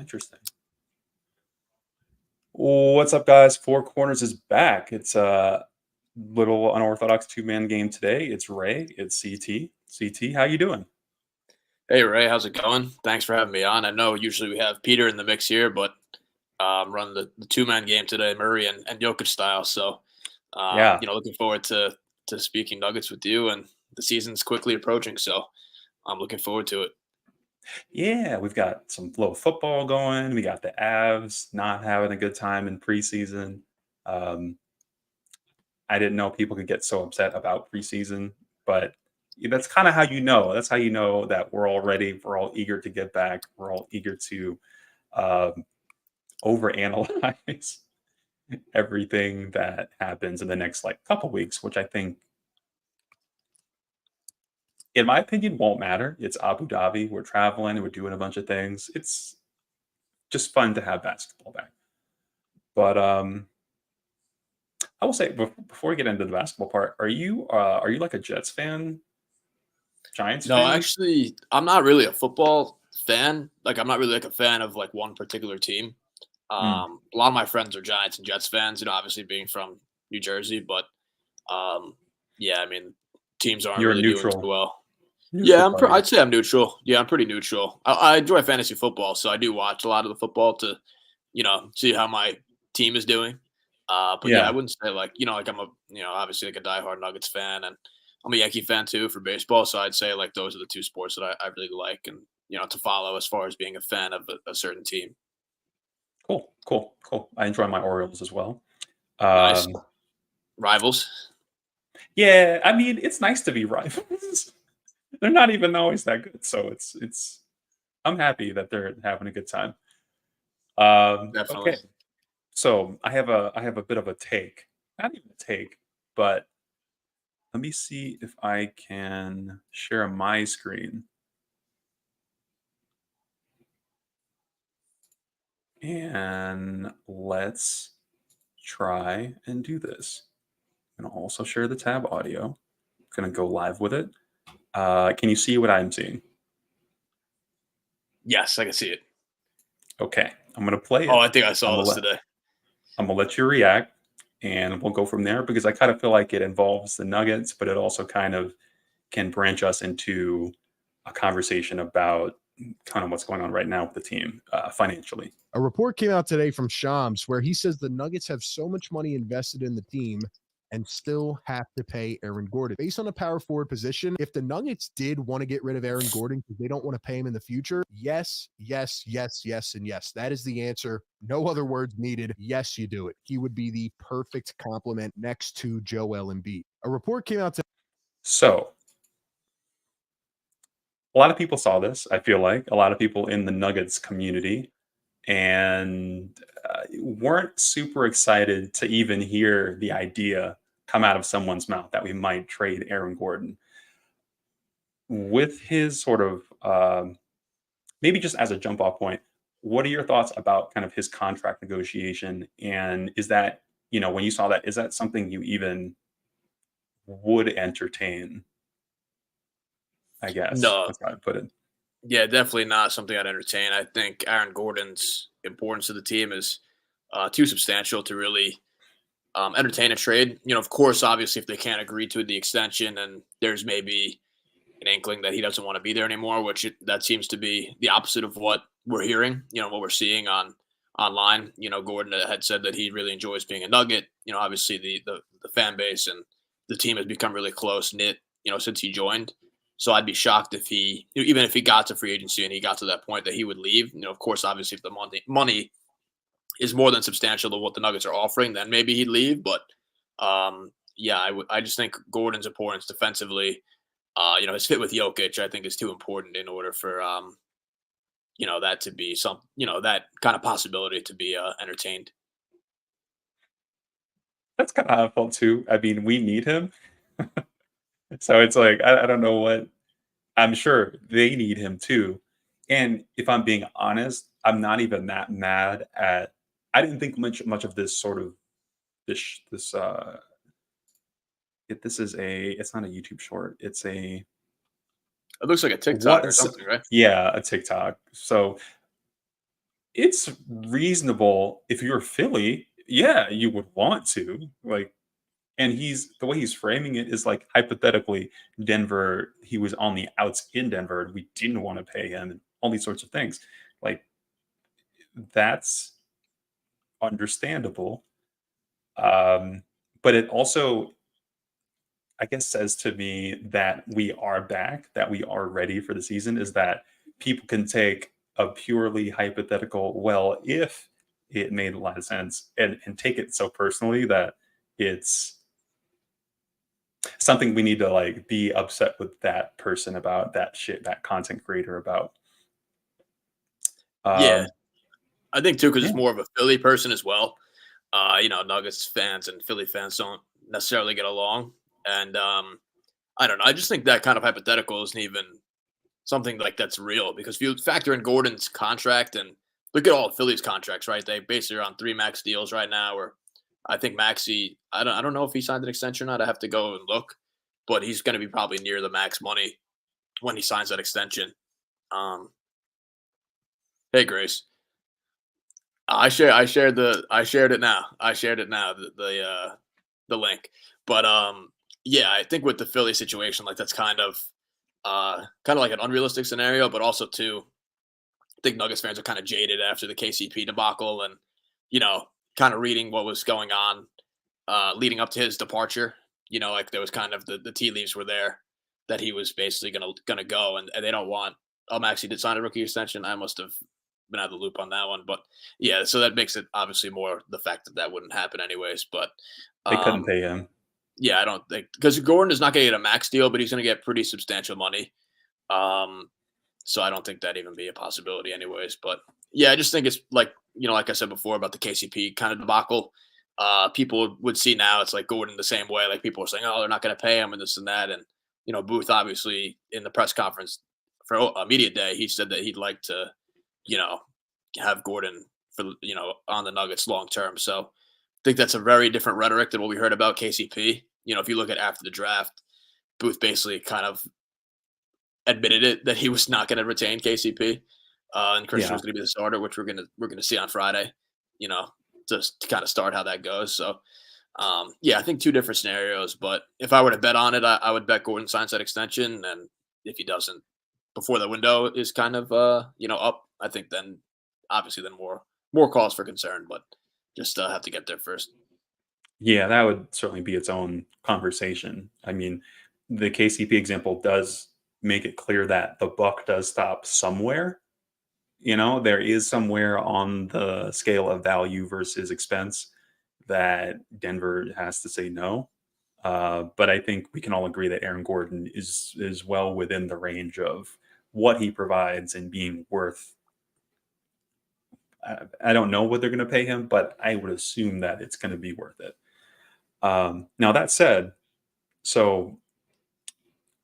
Interesting. What's up, guys? Four Corners is back. It's a little unorthodox two-man game today. It's Ray. It's CT. CT, how you doing? Hey Ray, how's it going? Thanks for having me on. I know usually we have Peter in the mix here, but I'm running the two-man game today, Murray and Jokic style. So, Yeah, looking forward to speaking Nuggets with you. And the season's quickly approaching, so I'm looking forward to it. yeah. We've got some flow football going. We got the Avs not having a good time in preseason. Um, I didn't know people could get so upset about preseason, but that's kind of how you know. That's how you know that we're all ready. We're all eager to get back. We're all eager to um, overanalyze everything that happens in the next like couple weeks, which I think, in my opinion, won't matter. It's Abu Dhabi. We're traveling. We're doing a bunch of things. It's just fun to have basketball back. But I will say before we get into the basketball part, are you like a Jets fan, Giants No, fan? actually, I'm not really a football fan. Like, I'm not really like a fan of like one particular team. Mm, A lot of my friends are Giants and Jets fans. Obviously being from New Jersey, but yeah, I mean, teams aren't you're a really doing too well. neutral Yeah, party. I'd say I'm neutral. Yeah, I'm pretty neutral. I enjoy fantasy football, so I do watch a lot of the football to, see how my team is doing. But yeah, I Yeah. wouldn't say like, like I'm a, obviously like a diehard Nuggets fan, and I'm a Yankee fan too for baseball. So I'd say like those are the two sports that I really like and to follow as far as being a fan of a certain team. Cool. Cool. Cool. I enjoy my Orioles as well. Nice Um, rivals. yeah, I mean, it's nice to be rivals. They're not even always that good, so it's. I'm happy that they're having a good time. Definitely. Okay, so I have a bit of a take, not even a take, but let me see if I can share my screen and let's try and do this. I'm gonna also share the tab audio. I'm gonna go live with it. Can you see what I'm seeing? Yes, I can see it. Okay, I'm gonna play Oh, it. I think I I'm saw gonna this let today. I'm gonna let you react, and we'll go from there because I kind of feel like it involves the Nuggets, but it also kind of can branch us into a conversation about kind of what's going on right now with the team financially. A report came out today from Shams where he says the Nuggets have so much money invested in the team and still have to pay Aaron Gordon. Based on a power forward position, if the Nuggets did want to get rid of Aaron Gordon because they don't want to pay him in the future, yes, yes, yes, yes, and yes. That is the answer. No other words needed. Yes, you do it. He would be the perfect complement next to Joel Embiid. A report came out today. So a lot of people saw this. I feel like a lot of people in the Nuggets community and weren't super excited to even hear the idea come out of someone's mouth that we might trade Aaron Gordon with his sort of maybe just as a jump off point. What are your thoughts about kind of his contract negotiation? And is that, when you saw that, is that something you even would entertain? I guess No, that's how I put it. yeah, definitely not something I'd entertain. I think Aaron Gordon's importance to the team is too substantial to really entertain a trade. Of course, obviously, if they can't agree to the extension and there's maybe an inkling that he doesn't want to be there anymore, that seems to be the opposite of what we're hearing. What we're seeing online. Gordon had said that he really enjoys being a Nugget. Obviously the fan base and the team has become really close knit. Since he joined. So I'd be shocked if even if he got to free agency and he got to that point that he would leave. Of course, obviously, if the money is more than substantial to what the Nuggets are offering, then maybe he'd leave. But yeah, I just think Gordon's importance defensively, his fit with Jokic, I think is too important in order for that to be that kind of possibility to be entertained. That's kind of how I felt too. I mean, we need him. So it's like, I don't know what, I'm sure they need him too. And if I'm being honest, I'm not even that mad at, I didn't think much of this sort of, this, if this is it's not a YouTube short. It's a, It looks like a TikTok or what's, something, right? yeah, a TikTok. So it's reasonable if you're Philly, yeah, you would want to, like, and the way he's framing it is like hypothetically Denver, he was on the outs in Denver and we didn't want to pay him and all these sorts of things. Like that's understandable. Um, but it also, I guess, says to me that we are back, that we are ready for the season, is that people can take a purely hypothetical, well, if it made a lot of sense, and take it so personally that it's something we need to like be upset with that person about, that shit, that content creator about. Yeah, Um, I think too because yeah, it's more of a Philly person as well. Nuggets fans and Philly fans don't necessarily get along, and I don't know. I just think that kind of hypothetical isn't even something like that's real because if you factor in Gordon's contract and look at all of Philly's contracts, right? They basically are on 3 max deals right now. Or I think Maxi, I don't know if he signed an extension or not. I have to go and look, but he's going to be probably near the max money when he signs that extension. Um, hey Grace, I shared it now. I shared it now. The link, but yeah, I think with the Philly situation, like that's kind of like an unrealistic scenario, but also too think Nuggets fans are kind of jaded after the KCP debacle and, you know, kind of reading what was going on leading up to his departure. Like there was kind of the tea leaves were there that he was basically gonna go, and they don't want. Maxey did sign a rookie extension. I must have been out of the loop on that one, but yeah, so that makes it obviously more the fact that that wouldn't happen anyways. But they couldn't um, pay him. yeah, I don't think because Gordon is not going to get a max deal, but he's going to get pretty substantial money. Um, so I don't think that even be a possibility, anyways. But yeah, I just think it's like I said before about the KCP kind of debacle. People would see now it's like Gordon the same way. Like people are saying, oh, they're not going to pay him and this and that. And Booth obviously in the press conference for a media day, he said that he'd like to, you know, have Gordon for on the Nuggets long term. So I think that's a very different rhetoric than what we heard about KCP. If you look at after the draft, Booth basically kind of admitted it that he was not going to retain KCP, and Christian Yeah, was going to be the starter, which we're gonna see on Friday. You know, just to kind of start how that goes. So, yeah, I think two different scenarios. But if I were to bet on it, I would bet Gordon signs that extension, and if he doesn't before the window is kind of up, I think then obviously then more cause for concern. But just have to get there first. yeah, that would certainly be its own conversation. I mean, the KCP example does make it clear that the buck does stop somewhere. There is somewhere on the scale of value versus expense that Denver has to say no. But I think we can all agree that Aaron Gordon is well within the range of what he provides and being worth. I don't know what they're going to pay him, but I would assume that it's going to be worth it. Now that said, so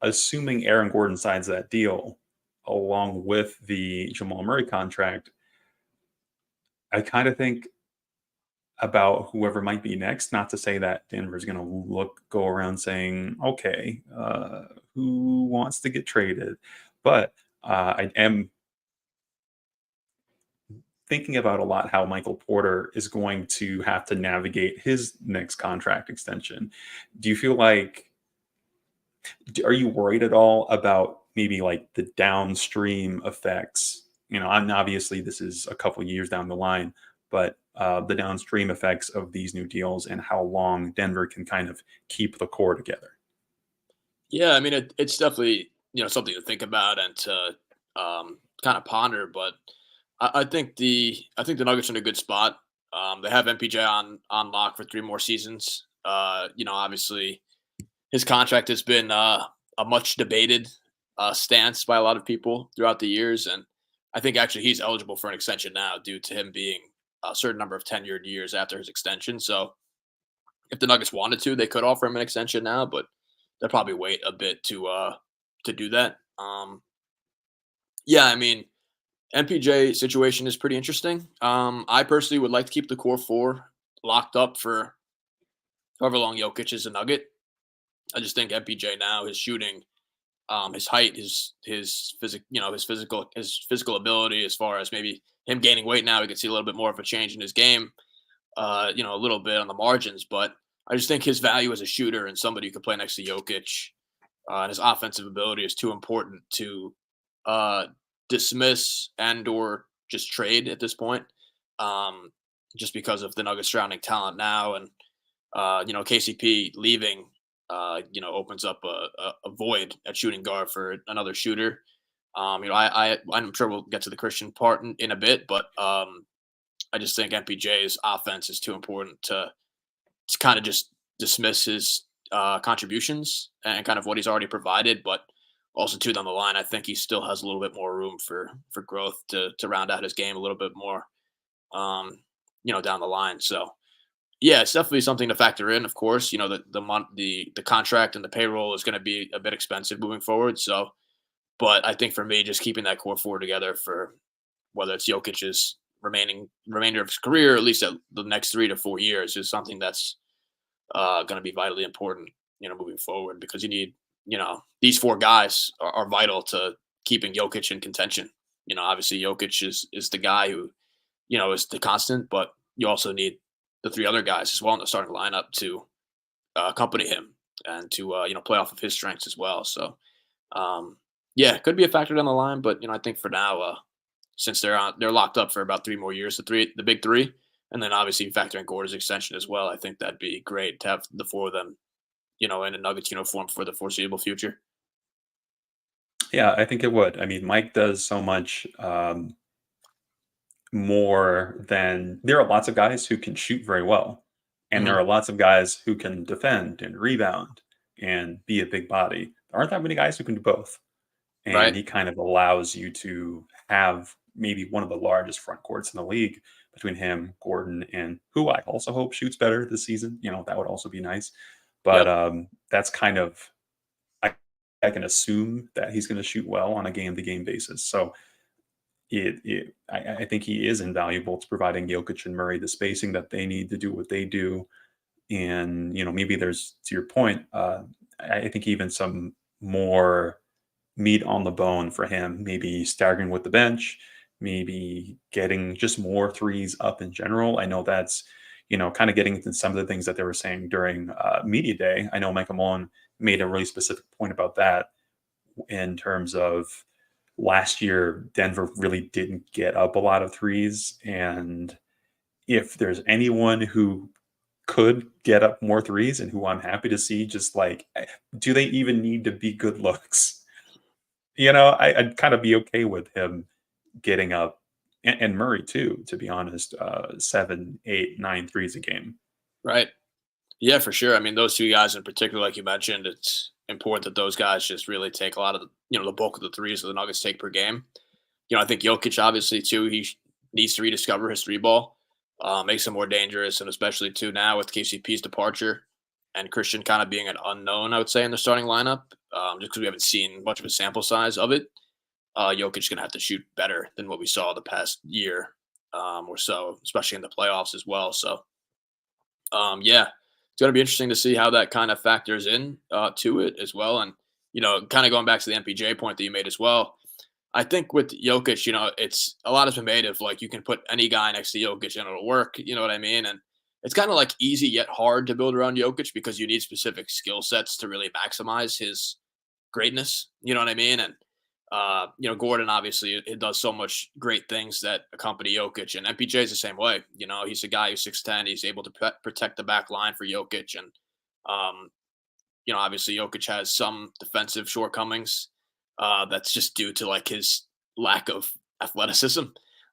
assuming Aaron Gordon signs that deal along with the Jamal Murray contract, I kind of think about whoever might be next. Not to say that Denver's going to go around saying, "Okay, who wants to get traded?" But I am thinking about a lot how Michael Porter is going to have to navigate his next contract extension. Do you feel like are you worried at all about maybe like the downstream effects? And obviously this is a couple years down the line, but the downstream effects of these new deals and how long Denver can kind of keep the core together. Yeah, I mean it's definitely something to think about and to kind of ponder. But I think the Nuggets are in a good spot. They have MPJ on lock for 3 more seasons. Obviously his contract has been a much debated stance by a lot of people throughout the years, and I think actually he's eligible for an extension now due to him being a certain number of tenured years after his extension. So if the Nuggets wanted to, they could offer him an extension now, but they'll probably wait a bit to do that. Yeah, I mean, MPJ situation is pretty interesting. I personally would like to keep the core four locked up for however long Jokic is a Nugget. I just think MPJ now, his shooting, his height, his physical ability, as far as maybe him gaining weight now, we could see a little bit more of a change in his game, a little bit on the margins. But I just think his value as a shooter and somebody who could play next to Jokic, and his offensive ability is too important to uh, dismiss and or just trade at this point. Um, just because of the Nuggets surrounding talent now, and KCP leaving, opens up a void at shooting guard for another shooter. I'm sure we'll get to the Christian part in a bit, but I just think MPJ's offense is too important to kind of just dismiss his contributions and kind of what he's already provided. But also too down the line, I think he still has a little bit more room for growth to round out his game a little bit more, down the line. So yeah, it's definitely something to factor in. Of course, the contract and the payroll is going to be a bit expensive moving forward. So, but I think for me, just keeping that core four together for whether it's Jokic's remainder of his career, at least at the next 3 to 4 years, is something that's going to be vitally important, moving forward, because you need, these four guys are vital to keeping Jokic in contention. Obviously Jokic is the guy who, is the constant, but you also need the three other guys as well in the starting lineup to accompany him and to play off of his strengths as well. So yeah, it could be a factor down the line, but I think for now, since they're locked up for about 3 more years, the big three, and then obviously factor in Gordon's extension as well, I think that'd be great to have the four of them, in a Nuggets uniform for the foreseeable future. Yeah, I think it would. I mean, Mike does so much more than there are lots of guys who can shoot very well, and there Hmm. are lots of guys who can defend and rebound and be a big body. There aren't that many guys who can do both. And Right. he kind of allows you to have maybe one of the largest front courts in the league between him, Gordon, and who I also hope shoots better this season. That would also be nice. But Yep. that's kind of I can assume that he's going to shoot well on a game to game basis. So I think he is invaluable to providing Jokic and Murray the spacing that they need to do what they do. And maybe there's, to your point, I think even some more meat on the bone for him, maybe staggering with the bench, maybe getting just more threes up in general. I know that's, kind of getting into some of the things that they were saying during media day. I know Michael Malone made a really specific point about that in terms of last year, Denver really didn't get up a lot of threes. And if there's anyone who could get up more threes and who I'm happy to see, just like, do they even need to be good looks? I'd kind of be okay with him getting up, and Murray too, to be honest, 7, 8, 9 threes a game. Right. Yeah, for sure. I mean, those two guys in particular, like you mentioned, it's important that those guys just really take a lot of the bulk of the threes that the Nuggets take per game. I think Jokic, obviously, too, needs to rediscover his three ball, makes him more dangerous, and especially, too, now with KCP's departure and Christian kind of being an unknown, I would say, in the starting lineup, just because we haven't seen much of a sample size of it. Jokic's going to have to shoot better than what we saw the past year or so, especially in the playoffs as well. So, yeah, it's going to be interesting to see how that kind of factors in to it as well. And, kind of going back to the MPJ point that you made as well, I think with Jokic, it's a lot has been made of like you can put any guy next to Jokic and it'll work. You know what I mean? And it's kind of like easy yet hard to build around Jokic because you need specific skill sets to really maximize his greatness. You know what I mean? And Gordon obviously it does so much great things that accompany Jokic, and MPJ is the same way. He's a guy who's 6'10". He's able to protect the back line for Jokic, and um, obviously Jokic has some defensive shortcomings. That's just due to like his lack of athleticism.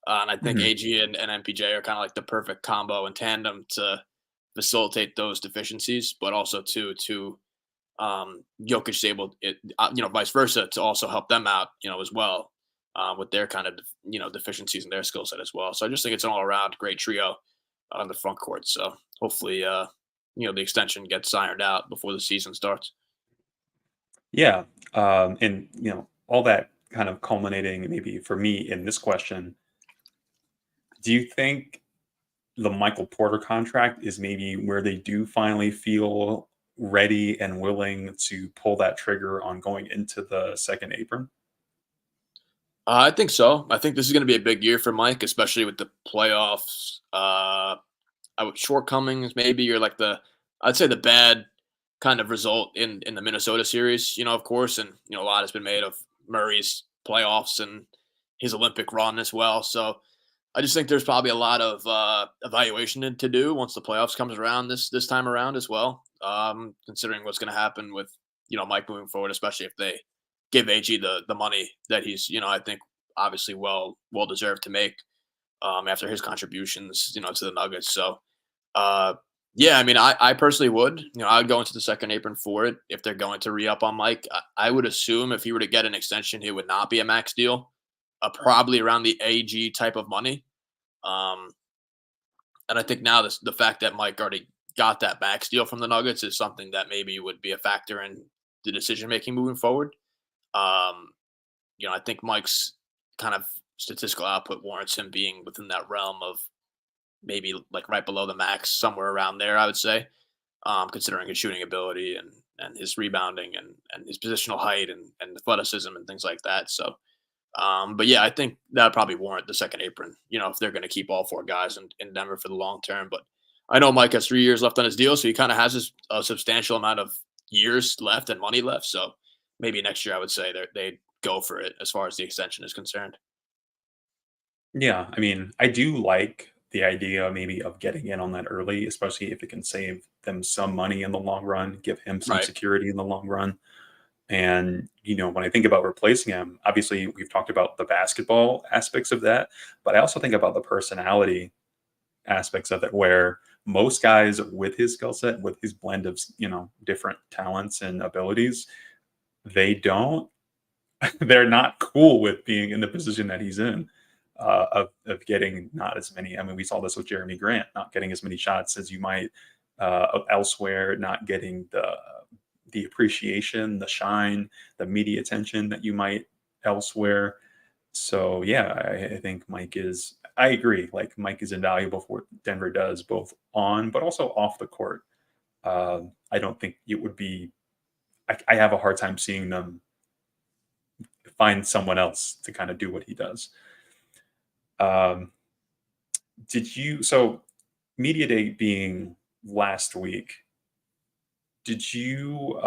And I think Mhm. AG and MPJ are kind of like the perfect combo and tandem to facilitate those deficiencies, but also to Jokic is able, vice versa, to also help them out, as well, with their kind of, deficiencies in their skill set as well. So I just think it's an all around great trio on the front court. So hopefully, the extension gets ironed out before the season starts. Yeah. And, all that kind of culminating maybe for me in this question, do you think the Michael Porter contract is maybe where they do finally feel ready and willing to pull that trigger on going into the second apron? I think so. I think this is going to be a big year for Mike, especially with the playoffs. Shortcomings maybe, or like I'd say the bad kind of result in the Minnesota series. Of course, and a lot has been made of Murray's playoffs and his Olympic run as well. So I just think there's probably a lot of evaluation to do once the playoffs comes around this time around as well. Considering what's going to happen with Mike moving forward, especially if they give AG the money that he's I think obviously well deserved to make after his contributions to the Nuggets. So yeah, I mean I personally would I would go into the second apron for it if they're going to re up on Mike. I would assume if he were to get an extension, it would not be a max deal, probably around the AG type of money. Um, and I think now the fact that Mike already got that max deal from the Nuggets is something that maybe would be a factor in the decision making moving forward. Um, I think Mike's kind of statistical output warrants him being within that realm of maybe like right below the max, somewhere around there, I would say, considering his shooting ability and his rebounding and his positional height and athleticism and things like that. So, but yeah, I think that would probably warrant the second apron, if they're going to keep all four guys in Denver for the long term. But I know Mike has 3 years left on his deal, so he kind of has a substantial amount of years left and money left. So maybe next year I would say they go for it as far as the extension is concerned. Yeah, I mean, I do like the idea maybe of getting in on that early, especially if it can save them some money in the long run, give him some Right. security in the long run. And, when I think about replacing him, obviously we've talked about the basketball aspects of that, but I also think about the personality aspects of it where most guys with his skill set, with his blend of, different talents and abilities, they don't they're not cool with being in the position that he's in, of getting not as many. I mean, we saw this with Jeremy Grant, not getting as many shots as you might elsewhere, not getting the appreciation, the shine, the media attention that you might elsewhere. So yeah, I think Mike is. I agree. Like Mike is invaluable for what Denver does, both on but also off the court. I don't think it would be. I have a hard time seeing them find someone else to kind of do what he does. Um, did you so media day being last week? Did you?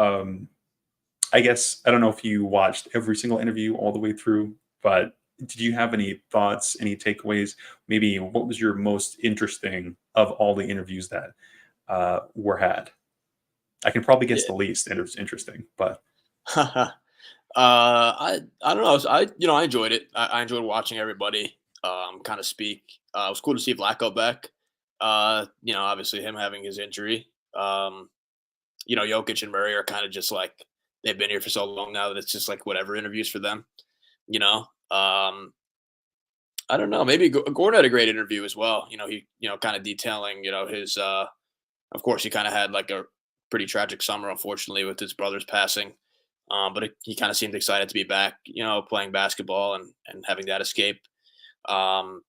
I guess I don't know if you watched every single interview all the way through, but did you have any thoughts, any takeaways? Maybe what was your most interesting of all the interviews that were had? I can probably guess Yeah. the least interesting, but I don't know. I enjoyed it. I enjoyed watching everybody kind of speak. It was cool to see Vlaco back. Obviously him having his injury. Jokic and Murray are kind of just like they've been here for so long now that it's just like whatever interviews for them. You know, um, I don't know. Maybe Gordon had a great interview as well. He kind of detailing his. Of course, he kind of had like a pretty tragic summer, unfortunately, with his brother's passing. But he kind of seemed excited to be back, playing basketball and having that escape. Um,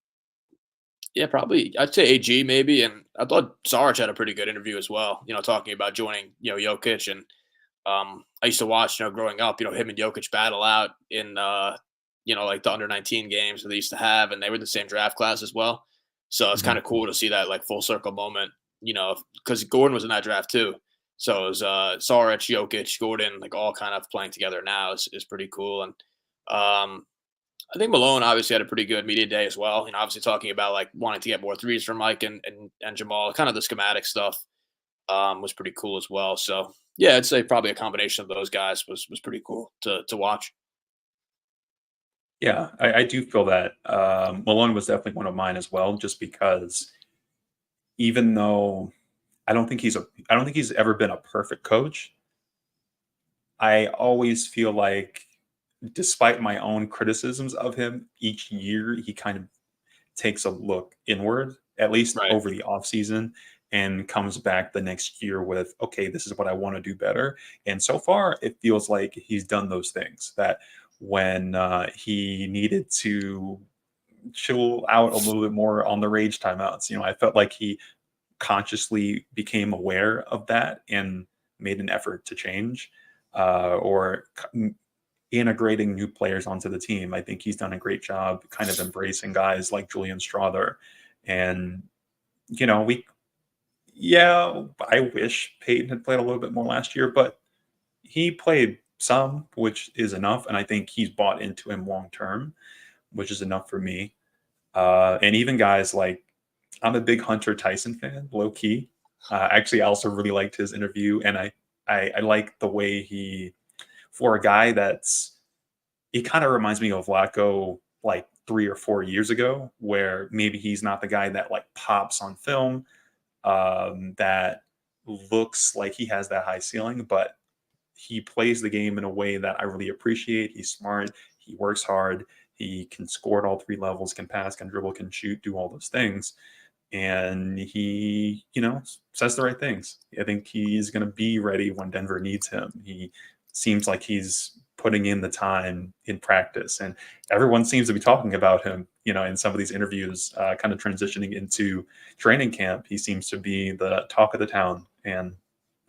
yeah, probably I'd say AG maybe, and I thought Sarge had a pretty good interview as well. Talking about joining Jokic, and I used to watch growing up, him and Jokic battle out in like the under-19 games that they used to have, and they were in the same draft class as well. So it's kind mhm. of cool to see that like full circle moment, because Gordon was in that draft too. So it was Saric, Jokic, Gordon, like all kind of playing together now is pretty cool. And I think Malone obviously had a pretty good media day as well. Obviously talking about like wanting to get more threes from Mike and Jamal, kind of the schematic stuff was pretty cool as well. So yeah, I'd say probably a combination of those guys was pretty cool to watch. Yeah, I do feel that Malone was definitely one of mine as well, just because even though I don't think he's ever been a perfect coach. I always feel like, despite my own criticisms of him, each year he kind of takes a look inward, at least Right. over the offseason, and comes back the next year with, okay, this is what I want to do better. And so far, it feels like he's done those things that when he needed to chill out a little bit more on the rage timeouts, I felt like he consciously became aware of that and made an effort to change or integrating new players onto the team. I think he's done a great job kind of embracing guys like Julian Strother. And, you know, I wish Peyton had played a little bit more last year, but he played some, which is enough. And I think he's bought into him long term, which is enough for me. And even guys like, I'm a big Hunter Tyson fan, low key. Actually, I also really liked his interview, and I like the way for a guy he kind of reminds me of Vlatko like 3 or 4 years ago, where maybe he's not the guy that like pops on film, that looks like he has that high ceiling, but he plays the game in a way that I really appreciate. He's smart, he works hard, he can score at all three levels, can pass, can dribble, can shoot, do all those things. And he, says the right things. I think he's going to be ready when Denver needs him. He seems like he's putting in the time in practice, and everyone seems to be talking about him, in some of these interviews, kind of transitioning into training camp. He seems to be the talk of the town, and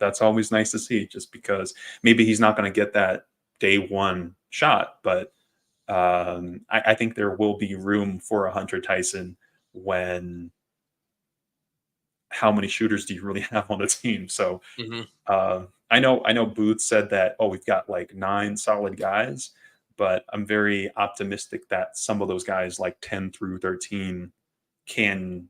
that's always nice to see, just because maybe he's not going to get that day one shot, but I think there will be room for a Hunter Tyson when how many shooters do you really have on the team? So I know Booth said that, we've got like 9 solid guys, but I'm very optimistic that some of those guys, like 10 through 13, can,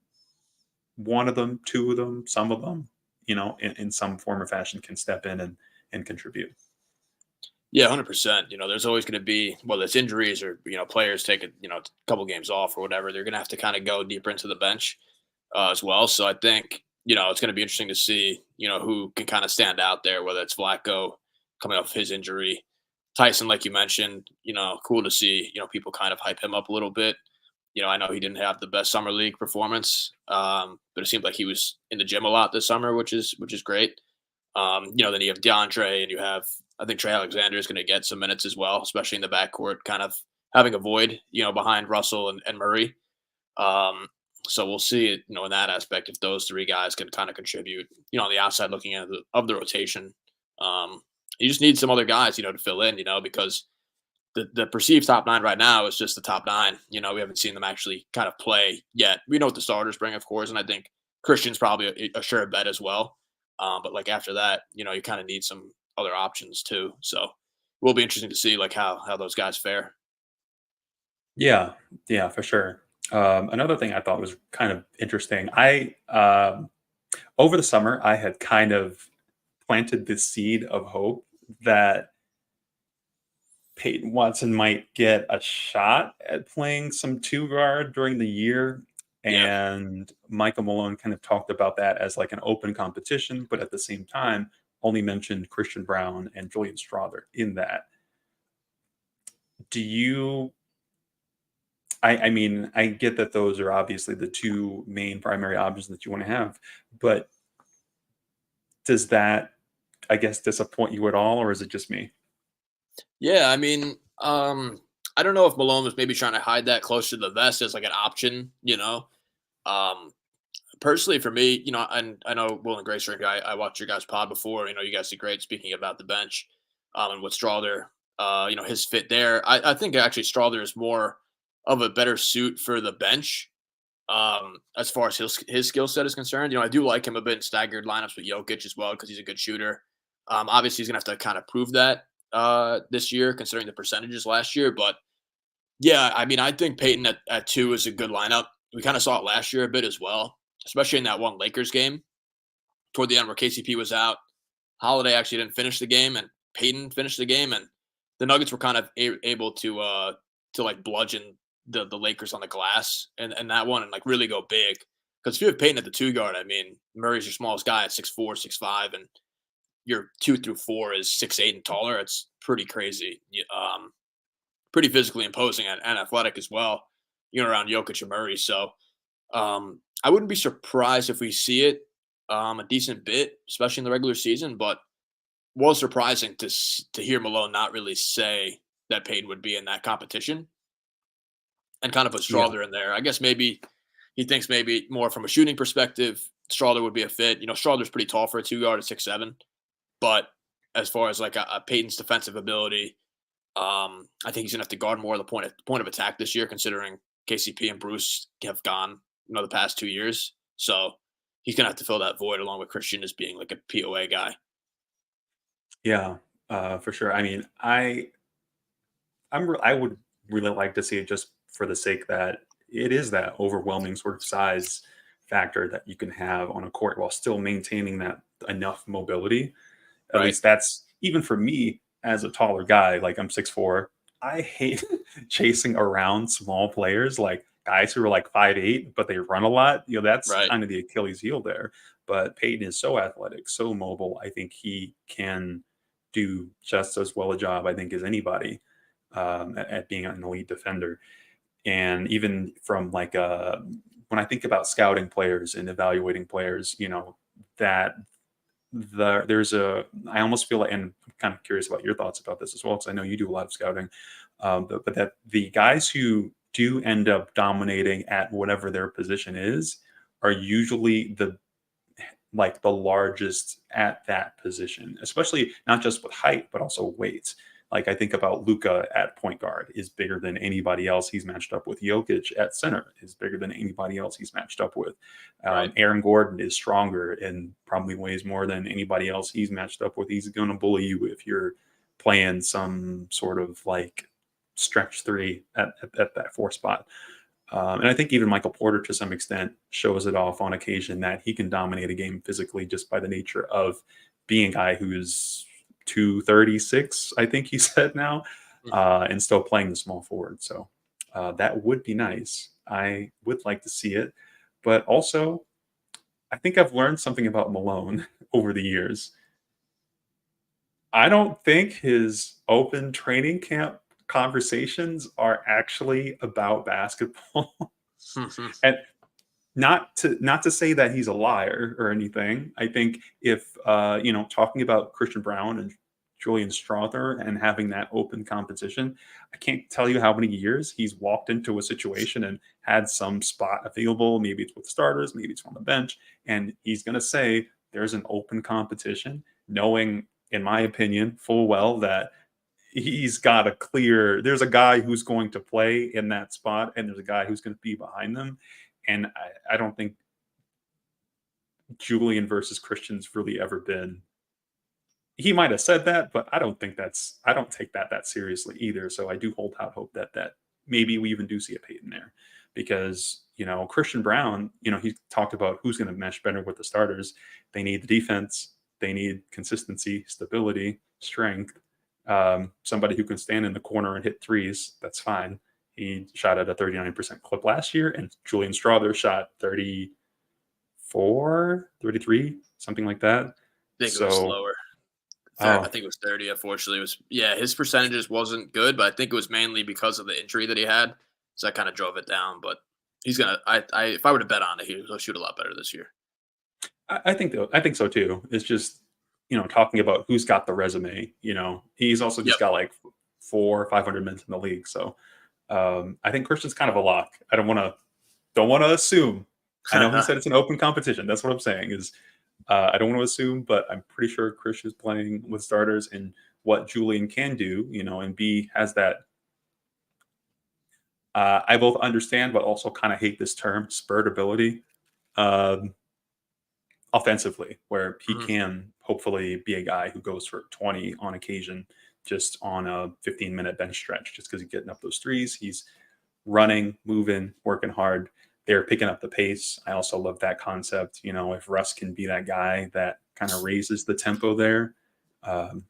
one of them, 2 of them, some of them, in some form or fashion, can step in and contribute. Yeah, 100%. There's always going to be, whether it's injuries or, players take a couple games off or whatever, they're going to have to kind of go deeper into the bench as well. So I think, it's going to be interesting to see, who can kind of stand out there, whether it's Vlatko coming off his injury, Tyson, like you mentioned, cool to see, people kind of hype him up a little bit. I know he didn't have the best summer league performance, but it seemed like he was in the gym a lot this summer, which is great. Then you have DeAndre, and you have, I think Trey Alexander is going to get some minutes as well, especially in the backcourt, kind of having a void, behind Russell and Murray. So we'll see, in that aspect, if those 3 guys can kind of contribute, on the outside looking at the rotation. You just need some other guys, to fill in, because the perceived top 9 right now is just the top 9. We haven't seen them actually kind of play yet. We know what the starters bring, of course, and I think Christian's probably a sure bet as well. But like after that, you kind of need some other options too. So it will be interesting to see like how those guys fare. Yeah, for sure. Another thing I thought was kind of interesting. Over the summer, I had kind of planted this seed of hope that Peyton Watson might get a shot at playing some 2 guard during the year. Yeah. And Michael Malone kind of talked about that as like an open competition, but at the same time, only mentioned Christian Brown and Julian Strother in that. Do you, I mean, I get that those are obviously the 2 main primary options that you want to have, but does that, I guess, disappoint you at all, or is it just me? Yeah, I mean, I don't know if Malone was maybe trying to hide that closer to the vest as like an option, Um, personally for me, and I know Will and Grace are I watched your guys' pod before. You guys did great speaking about the bench, and with Strother, his fit there. I think actually Strother is more of a better suit for the bench, as far as his skill set is concerned. I do like him a bit in staggered lineups with Jokic as well because he's a good shooter. Obviously, he's gonna have to kind of prove that this year, considering the percentages last year. But yeah, I mean, I think Peyton at 2 is a good lineup. We kind of saw it last year a bit as well, especially in that one Lakers game toward the end where KCP was out. Holiday actually didn't finish the game, and Peyton finished the game, and the Nuggets were kind of able to like bludgeon the Lakers on the glass and that one and like really go big. Because if you have Peyton at the 2 guard, I mean, Murray's your smallest guy at 6'4", 6'5", and your 2 through 4 is 6'8" and taller. It's pretty crazy. Pretty physically imposing and athletic as well, around Jokic and Murray. So I wouldn't be surprised if we see it a decent bit, especially in the regular season, but was surprising to hear Malone not really say that Payton would be in that competition and kind of put Yeah. Strother in there. I guess maybe he thinks maybe more from a shooting perspective, Strother would be a fit. Strother's pretty tall for a 2 guard at 6'7", but as far as like a Payton's defensive ability, I think he's gonna have to guard more of the point of attack this year, considering KCP and Bruce have gone, the past 2 years. So he's gonna have to fill that void along with Christian as being like a POA guy. Yeah, for sure. I mean, I would really like to see it just for the sake that it is that overwhelming sort of size factor that you can have on a court while still maintaining that enough mobility. At Right. least that's even for me as a taller guy, like I'm 6'4". I hate chasing around small players, like guys who are like 5'8", but they run a lot. That's Right. kind of the Achilles heel there. But Peyton is so athletic, so mobile. I think he can do just as well a job, I think, as anybody at being an elite defender. And even from like when I think about scouting players and evaluating players, that there's a I almost feel like, and I'm kind of curious about your thoughts about this as well, because I know you do a lot of scouting, but that the guys who do end up dominating at whatever their position is are usually the largest at that position, especially not just with height, but also weight. Like I think about Luca at point guard is bigger than anybody else he's matched up with. Jokic at center is bigger than anybody else he's matched up with. Right. Aaron Gordon is stronger and probably weighs more than anybody else he's matched up with. He's going to bully you if you're playing some sort of like stretch three at that four spot. And I think even Michael Porter, to some extent, shows it off on occasion that he can dominate a game physically just by the nature of being a guy who is 236, I think he said now, and still playing the small forward. So that would be nice. I would like to see it. But also, I think I've learned something about Malone over the years. I don't think his open training camp conversations are actually about basketball. And not to say that he's a liar or anything. I think if talking about Christian Brown and Julian Strother and having that open competition, I can't tell you how many years he's walked into a situation and had some spot available. Maybe it's with starters, maybe it's on the bench, and he's going to say there's an open competition, knowing, in my opinion, full well that there's a guy who's going to play in that spot and there's a guy who's going to be behind them. And I don't think Julian versus Christian's really ever been. He might have said that, but I don't take that seriously either. So I do hold out hope that maybe we even do see a Peyton there, because Christian Brown, he talked about who's going to mesh better with the starters. They need the defense, they need consistency, stability, strength. Somebody who can stand in the corner and hit threes, that's fine. He shot at a 39% clip last year, and Julian Strother shot 34, 33, something like that. I think it was So, lower. I oh, think it was 30. Unfortunately, his percentages wasn't good, but I think it was mainly because of the injury that he had. So that kind of drove it down. But he's gonna. If I were to bet on it, he'll shoot a lot better this year. I think so too. It's just talking about who's got the resume. He's also just Yep. got like 400-500 minutes in the league. So I think Christian's kind of a lock. I don't want to assume. I know he said it's an open competition. That's what I'm saying is I don't want to assume, but I'm pretty sure Christian's playing with starters, and what Julian can do, and B has that. I both understand, but also kind of hate this term, spurt ability. Um, Offensively, where he Mhm. can hopefully be a guy who goes for 20 on occasion, just on a 15-minute bench stretch, just because he's getting up those threes. He's running, moving, working hard. They're picking up the pace. I also love that concept. If Russ can be that guy that kind of raises the tempo there, um,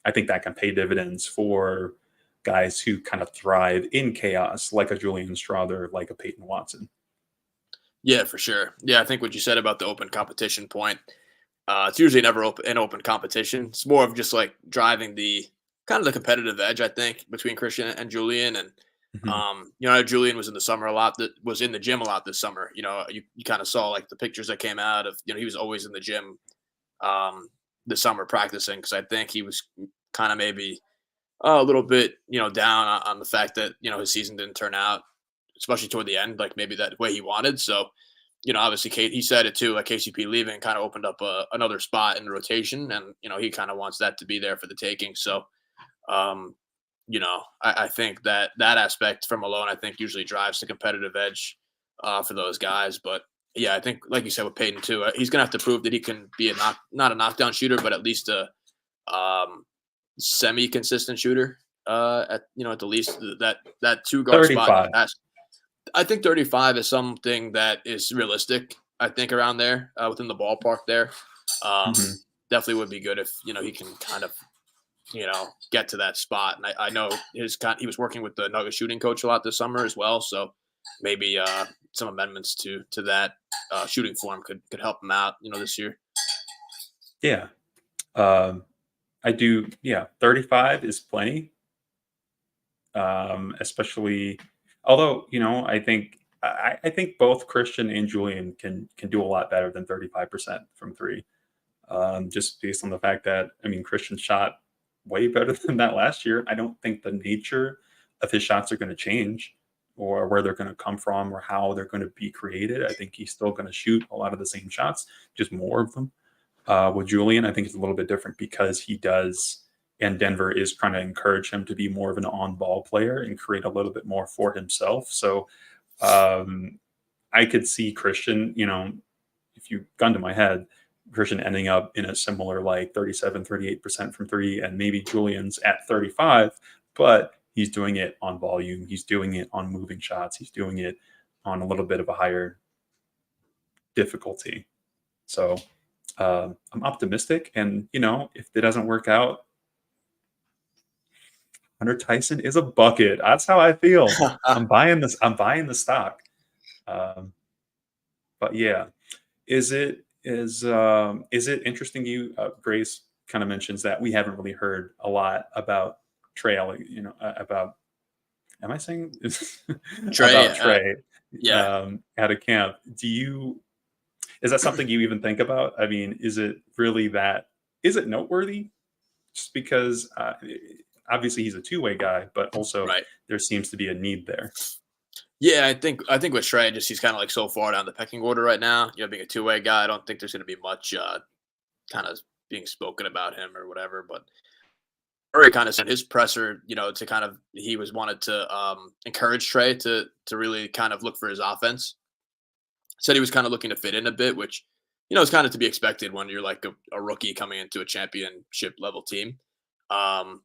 I think that can pay dividends for guys who kind of thrive in chaos, like a Julian Strother, like a Peyton Watson. Yeah, for sure. Yeah, I think what you said about the open competition point, it's usually never an open competition. It's more of just like driving the kind of the competitive edge, I think, between Christian and Julian. And Mhm. Julian was in the summer a lot. That was in the gym a lot this summer. You kind of saw like the pictures that came out of he was always in the gym um, this summer practicing, because I think he was kind of maybe a little bit down on the fact that his season didn't turn out, especially toward the end, like maybe that way he wanted. So, obviously Kate, he said it too, like KCP leaving kind of opened up another spot in the rotation, and he kind of wants that to be there for the taking. So, um, I think that aspect from Malone, I think usually drives the competitive edge for those guys. But yeah, I think like you said with Peyton too, he's gonna have to prove that he can be not a knockdown shooter, but at least a semi-consistent shooter. At the least that two guard spot in the 35. past. I think 35 is something that is realistic. I think around there, within the ballpark there. Um, Mhm. Definitely would be good if he can kind of get to that spot. And I know he was working with the Nugget shooting coach a lot this summer as well. So maybe some amendments to that shooting form could help him out, this year. Yeah. Um, I do. Yeah. 35 is plenty. Especially, although, I think both Christian and Julian can do a lot better than 35% from three. Just based on the fact that, I mean, Christian shot way better than that last year. I don't think the nature of his shots are going to change, or where they're going to come from, or how they're going to be created. I think he's still going to shoot a lot of the same shots, just more of them. With Julian, I think it's a little bit different because he does, and Denver is trying to encourage him to be more of an on-ball player and create a little bit more for himself. So um, I could see Christian, if you gun to my head, Christian ending up in a similar like 37, 38% from three, and maybe Julian's at 35, but he's doing it on volume. He's doing it on moving shots. He's doing it on a little bit of a higher difficulty. So I'm optimistic. And, if it doesn't work out, Hunter Tyson is a bucket. That's how I feel. I'm buying this. I'm buying the stock. Um, but yeah, is it interesting? Grace kind of mentions that we haven't really heard a lot about Trey. About, am I saying Trey, about Trey yeah. at a camp? Is that something you even think about? I mean, is it really that? Is it noteworthy? Just because obviously he's a two-way guy, but also Right. there seems to be a need there. Yeah, I think with Trey, just he's kind of like so far down the pecking order right now. Being a two-way guy, I don't think there's going to be much kind of being spoken about him or whatever. But Murray kind of said his presser, to kind of he was wanted to encourage Trey to really kind of look for his offense. Said he was kind of looking to fit in a bit, which is kind of to be expected when you're like a rookie coming into a championship level team. Um,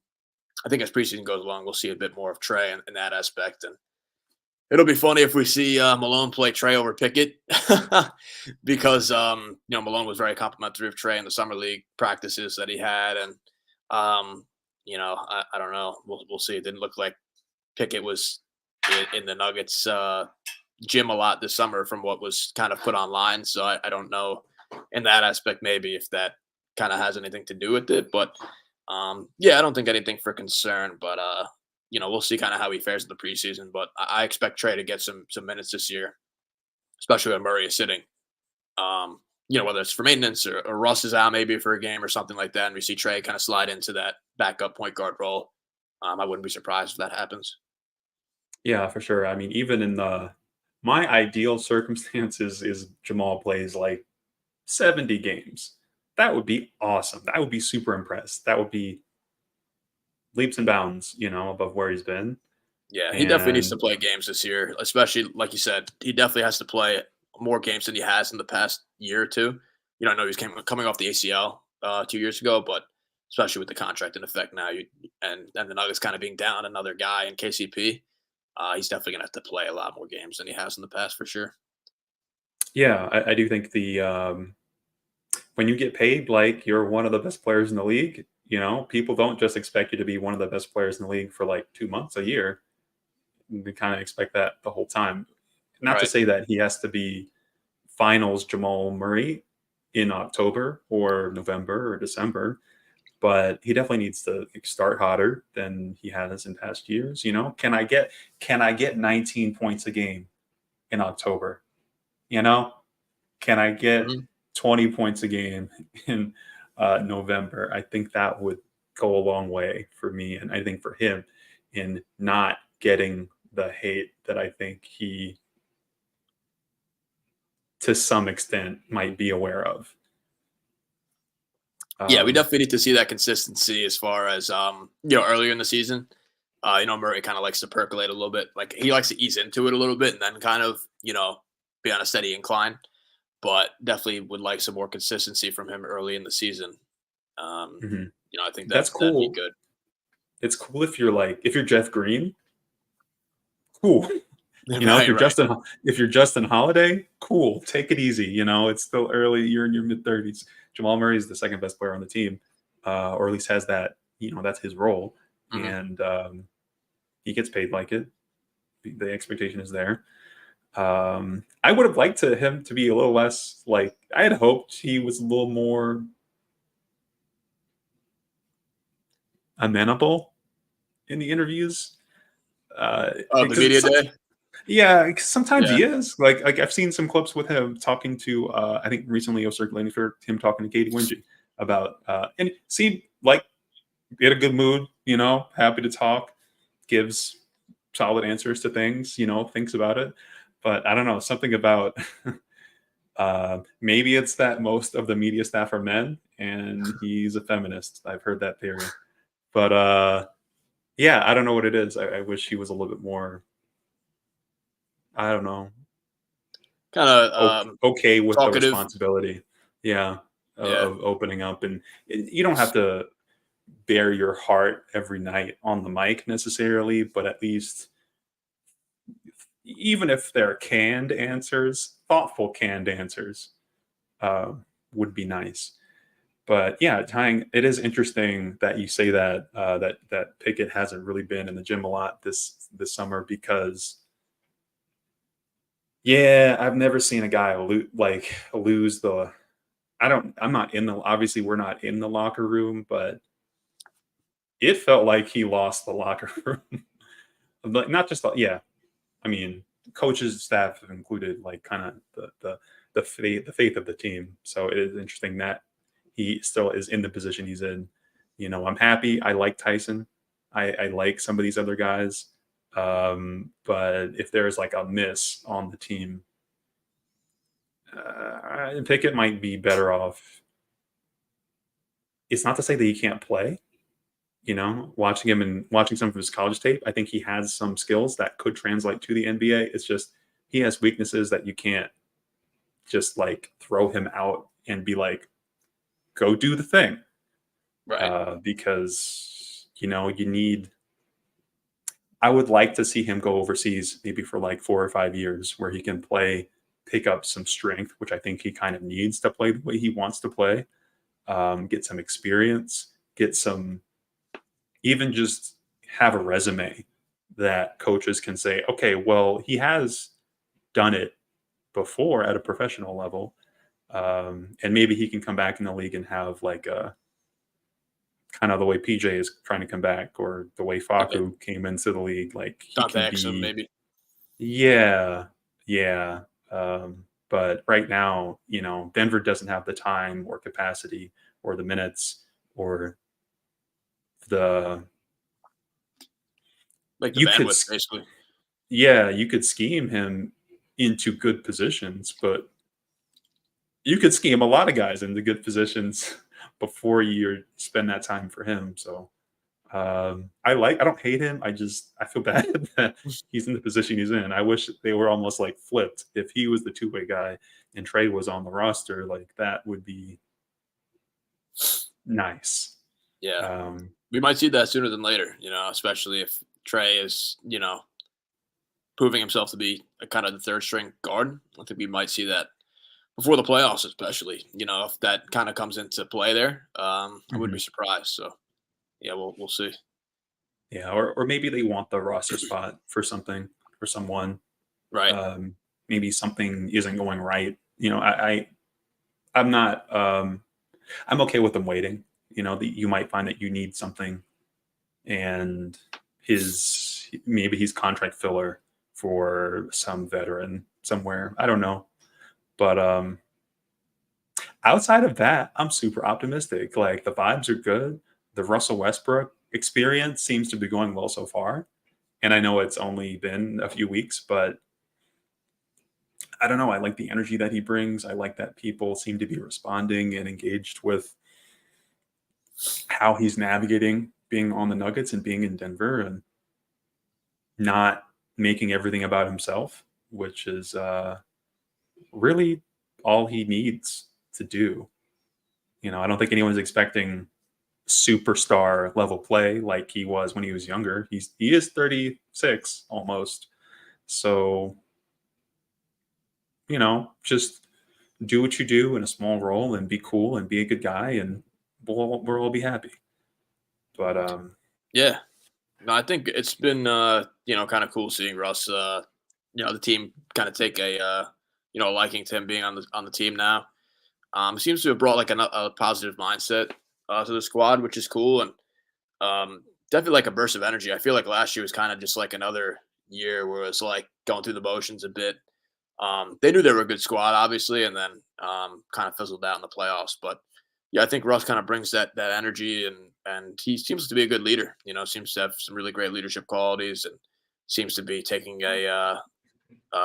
I think as preseason goes along, we'll see a bit more of Trey in that aspect, and it'll be funny if we see Malone play Trey over Pickett because Malone was very complimentary of Trey in the summer league practices that he had, and I don't know. We'll see. It didn't look like Pickett was in the Nuggets gym a lot this summer from what was kind of put online. So I don't know in that aspect maybe if that kind of has anything to do with it. But yeah, I don't think anything for concern. But we'll see kind of how he fares in the preseason. But I expect Trey to get some minutes this year, especially when Murray is sitting. Whether it's for maintenance or Russ is out maybe for a game or something like that, and we see Trey kind of slide into that backup point guard role. I wouldn't be surprised if that happens. Yeah, for sure. I mean, even in my ideal circumstances is Jamal plays like 70 games. That would be awesome. I would be super impressed. That would be leaps and bounds, above where he's been. Yeah, he definitely needs to And play games this year, especially like you said, he definitely has to play more games than he has in the past year or two. I know he was coming off the ACL 2 years ago, but especially with the contract in effect now, and the Nuggets kind of being down another guy in KCP, he's definitely gonna have to play a lot more games than he has in the past for sure. yeah, I do think when you get paid like you're one of the best players in the league, people don't just expect you to be one of the best players in the league for like 2 months, a year. They kind of expect that the whole time. Not to Right. say that he has to be finals Jamal Murray in October or November or December, but he definitely needs to start hotter than he has in past years. Can I get 19 points a game in October? You know, can I get Mhm. 20 points a game in November? I think that would go a long way for me, and I think for him in not getting the hate that I think he, to some extent, might be aware of. Yeah, we Um, definitely need to see that consistency as far as earlier in the season. Murray kind of likes to percolate a little bit. Like he likes to ease into it a little bit and then kind of, be on a steady incline. But definitely would like some more consistency from him early in the season. Mhm. I think That's that'd be cool. good. It's cool if you're Jeff Green, cool. Right, right. If you're Justin Holiday, cool. Take it easy. It's still early. You're in your mid-30s. Jamal Murray is the second best player on the team, or at least has that. That's his role, Mhm. and he gets paid like it. The expectation is there. I would have liked him to be a little less like. I had hoped he was a little more amenable in the interviews. Oh, the media Because day? Yeah, 'cause sometimes Yeah. he is. Like I've seen some clips with him talking to I think recently I was circulating for him talking to Katie Wingy about and it seemed like he had a good mood, happy to talk, gives solid answers to things, thinks about it. But I don't know, something about maybe it's that most of the media staff are men and he's a feminist. I've heard that theory. But yeah, I don't know what it is. I wish he was a little bit more, I don't know, Kinda, okay with the talkative. responsibility. Yeah, Yeah. of opening up, and you don't have to bare your heart every night on the mic necessarily, but at least even if they're canned answers, thoughtful canned answers uh, would be nice. But yeah, tying it is interesting that you say that that Pickett hasn't really been in the gym a lot this summer because yeah, I've never seen a guy lose the I'm not in the obviously we're not in the locker room, but it felt like he lost the locker room. Like not just yeah, I mean, coaches, staff have included like kind of the faith of the team. So it is interesting that he still is in the position he's in. I'm happy. I like Tyson. I like some of these other guys. But if there's like a miss on the team, Pickett might be better off. It's not to say that he can't play. Watching him and watching some of his college tape, I think he has some skills that could translate to the NBA. It's just he has weaknesses that you can't just like throw him out and be like, go do the thing. Right. Because, you need, I would like to see him go overseas maybe for like 4 or 5 years where he can pick up some strength, which I think he kind of needs to play the way he wants to play, get some experience, get some even just have a resume that coaches can say, okay, well, he has done it before at a professional level. And maybe he can come back in the league and have like a kind of the way PJ is trying to come back or the way Yeah. Faku came into the league. Like he Dante can Exum, be, maybe. yeah, yeah. But right now, Denver doesn't have the time or capacity or the minutes or the, Like the you could bandwidth, basically. yeah, you could scheme him into good positions, but you could scheme a lot of guys into good positions before you spend that time for him. So I don't hate him. I feel bad that he's in the position he's in. I wish they were almost like flipped. If he was the two-way guy and Trey was on the roster, like that would be nice. Yeah. Um, We might see that sooner than later, especially if Trey is, proving himself to be a kind of the third string guard. I think we might see that before the playoffs, especially. If that kind of comes into play there, I wouldn't be mhm. surprised. So yeah, we'll see. Yeah, or maybe they want the roster spot for something for someone. Right. Um, Maybe something isn't going right. I'm not. I'm okay with them waiting. You might find that you need something, and maybe he's contract filler for some veteran somewhere. I don't know, but outside of that, I'm super optimistic. Like the vibes are good. The Russell Westbrook experience seems to be going well so far, and I know it's only been a few weeks, but I don't know. I like the energy that he brings. I like that people seem to be responding and engaged with how he's navigating being on the Nuggets and being in Denver. And not making everything about himself, which is really all he needs to do. I don't think anyone's expecting superstar level play like he was when he was younger. He is 36 almost. So, just do what you do in a small role and be cool and be a good guy, and we'll all be happy. But Yeah. No, I think it's been kind of cool seeing Russ the team kind of take a liking to him being on the team now. Seems to have brought like a positive mindset to the squad, which is cool, and definitely like a burst of energy. I feel like last year was kind of just like another year where it was like going through the motions a bit. They knew they were a good squad, obviously, and then kind of fizzled out in the playoffs. But yeah, I think Russ kind of brings that energy, and he seems to be a good leader. Seems to have some really great leadership qualities, and seems to be taking a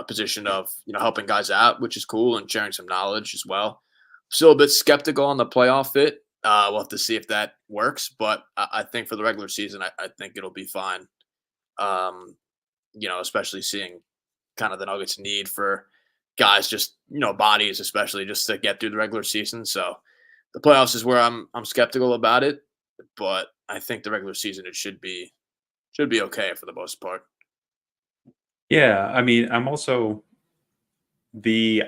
position of helping guys out, which is cool, and sharing some knowledge as well. Still a bit skeptical on the playoff fit. We'll have to see if that works, but I think for the regular season, I think it'll be fine. Especially seeing kind of the Nuggets need for guys, just bodies, especially just to get through the regular season. So the playoffs is where I'm skeptical about it, but I think the regular season it should be okay for the most part. yeah, I mean, I'm also the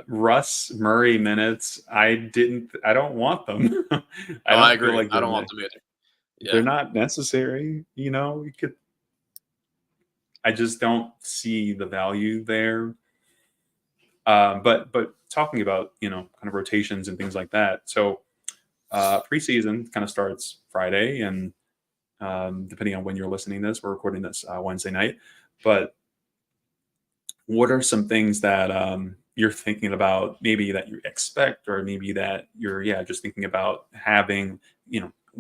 Russ Murray minutes. I don't want them. I Oh, I don't feel agree. like I don't want them either. they're Yeah. not necessary. You could. I just don't see the value there. But talking about kind of rotations and things like that. So preseason kind of starts Friday, and depending on when you're listening to this, we're recording this Wednesday night. But what are some things that you're thinking about, maybe that you expect, or maybe that you're just thinking about having,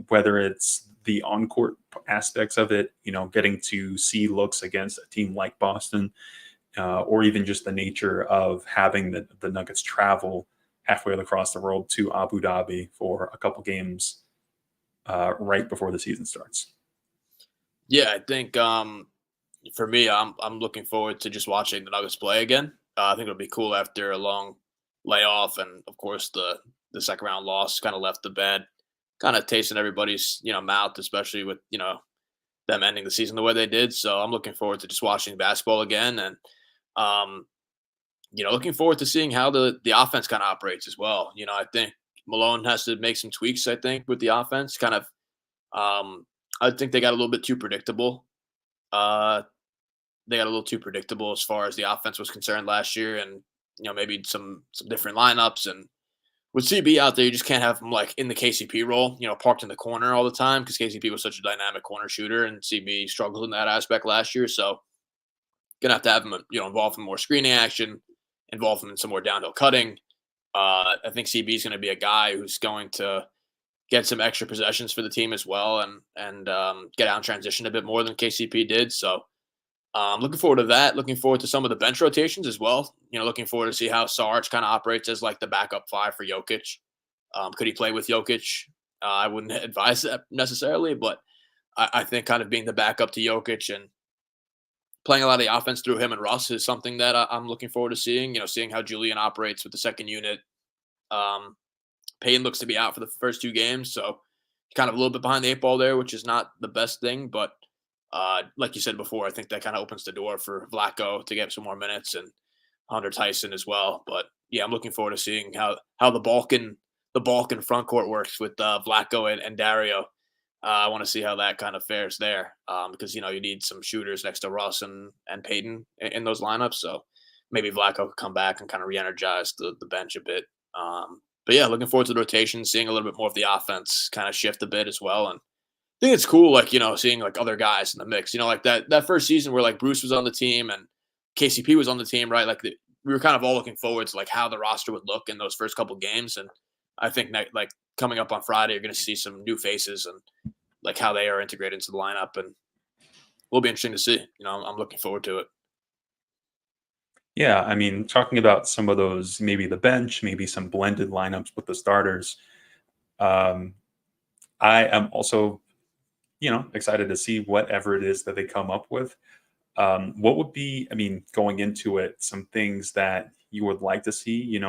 whether it's the on-court aspects of it, getting to see looks against a team like Boston, or even just the nature of having the Nuggets travel halfway across the world to Abu Dhabi for a couple games right before the season starts. Yeah, I think for me, I'm looking forward to just watching the Nuggets play again. I think it'll be cool after a long layoff, and of course the second round loss kind of left the bad, kind of tasting everybody's mouth, especially with them ending the season the way they did. So I'm looking forward to just watching basketball again, and um, looking forward to seeing how the offense kind of operates as well. I think Malone has to make some tweaks. I think with the offense, kind of, I think they got a little bit too predictable. Uh, they got a little too predictable as far as the offense was concerned last year, and maybe some different lineups. And with CB out there, you just can't have him like in the KCP role, parked in the corner all the time, because KCP was such a dynamic corner shooter, and CB struggled in that aspect last year. So gonna have him, involved in more screening action, involve him in some more downhill cutting. I think CB is going to be a guy who's going to get some extra possessions for the team as well, and get out in transition a bit more than KCP did. So looking forward to that. Looking forward to some of the bench rotations as well. Looking forward to see how Sarge kind of operates as like the backup five for Jokic. Could he play with Jokic? I wouldn't advise that necessarily, but I think kind of being the backup to Jokic and playing a lot of the offense through him and Russ is something that I'm looking forward to seeing. Seeing how Julian operates with the second unit. Payne looks to be out for the first two games, so kind of a little bit behind the eight ball there, which is not the best thing. But like you said before, I think that kind of opens the door for Vlatko to get some more minutes, and Hunter Tyson as well. But yeah, I'm looking forward to seeing how the Balkan front court works with Vlatko and Dario. I want to see how that kind of fares there, because you need some shooters next to Russ and Peyton in those lineups. So maybe Vlatko could come back and kind of re-energize the bench a bit. But yeah, looking forward to the rotation, seeing a little bit more of the offense kind of shift a bit as well. And I think it's cool, like, seeing like other guys in the mix, like that first season where like Bruce was on the team and KCP was on the team, right? Like we were kind of all looking forward to like how the roster would look in those first couple games. And I think like coming up on Friday, you're going to see some new faces and like how they are integrated into the lineup, and will be interesting to see. I'm looking forward to it. Yeah, I mean, talking about some of those, maybe the bench, maybe some blended lineups with the starters. Um, I am also excited to see whatever it is that they come up with. What would be, I mean, going into it, some things that you would like to see,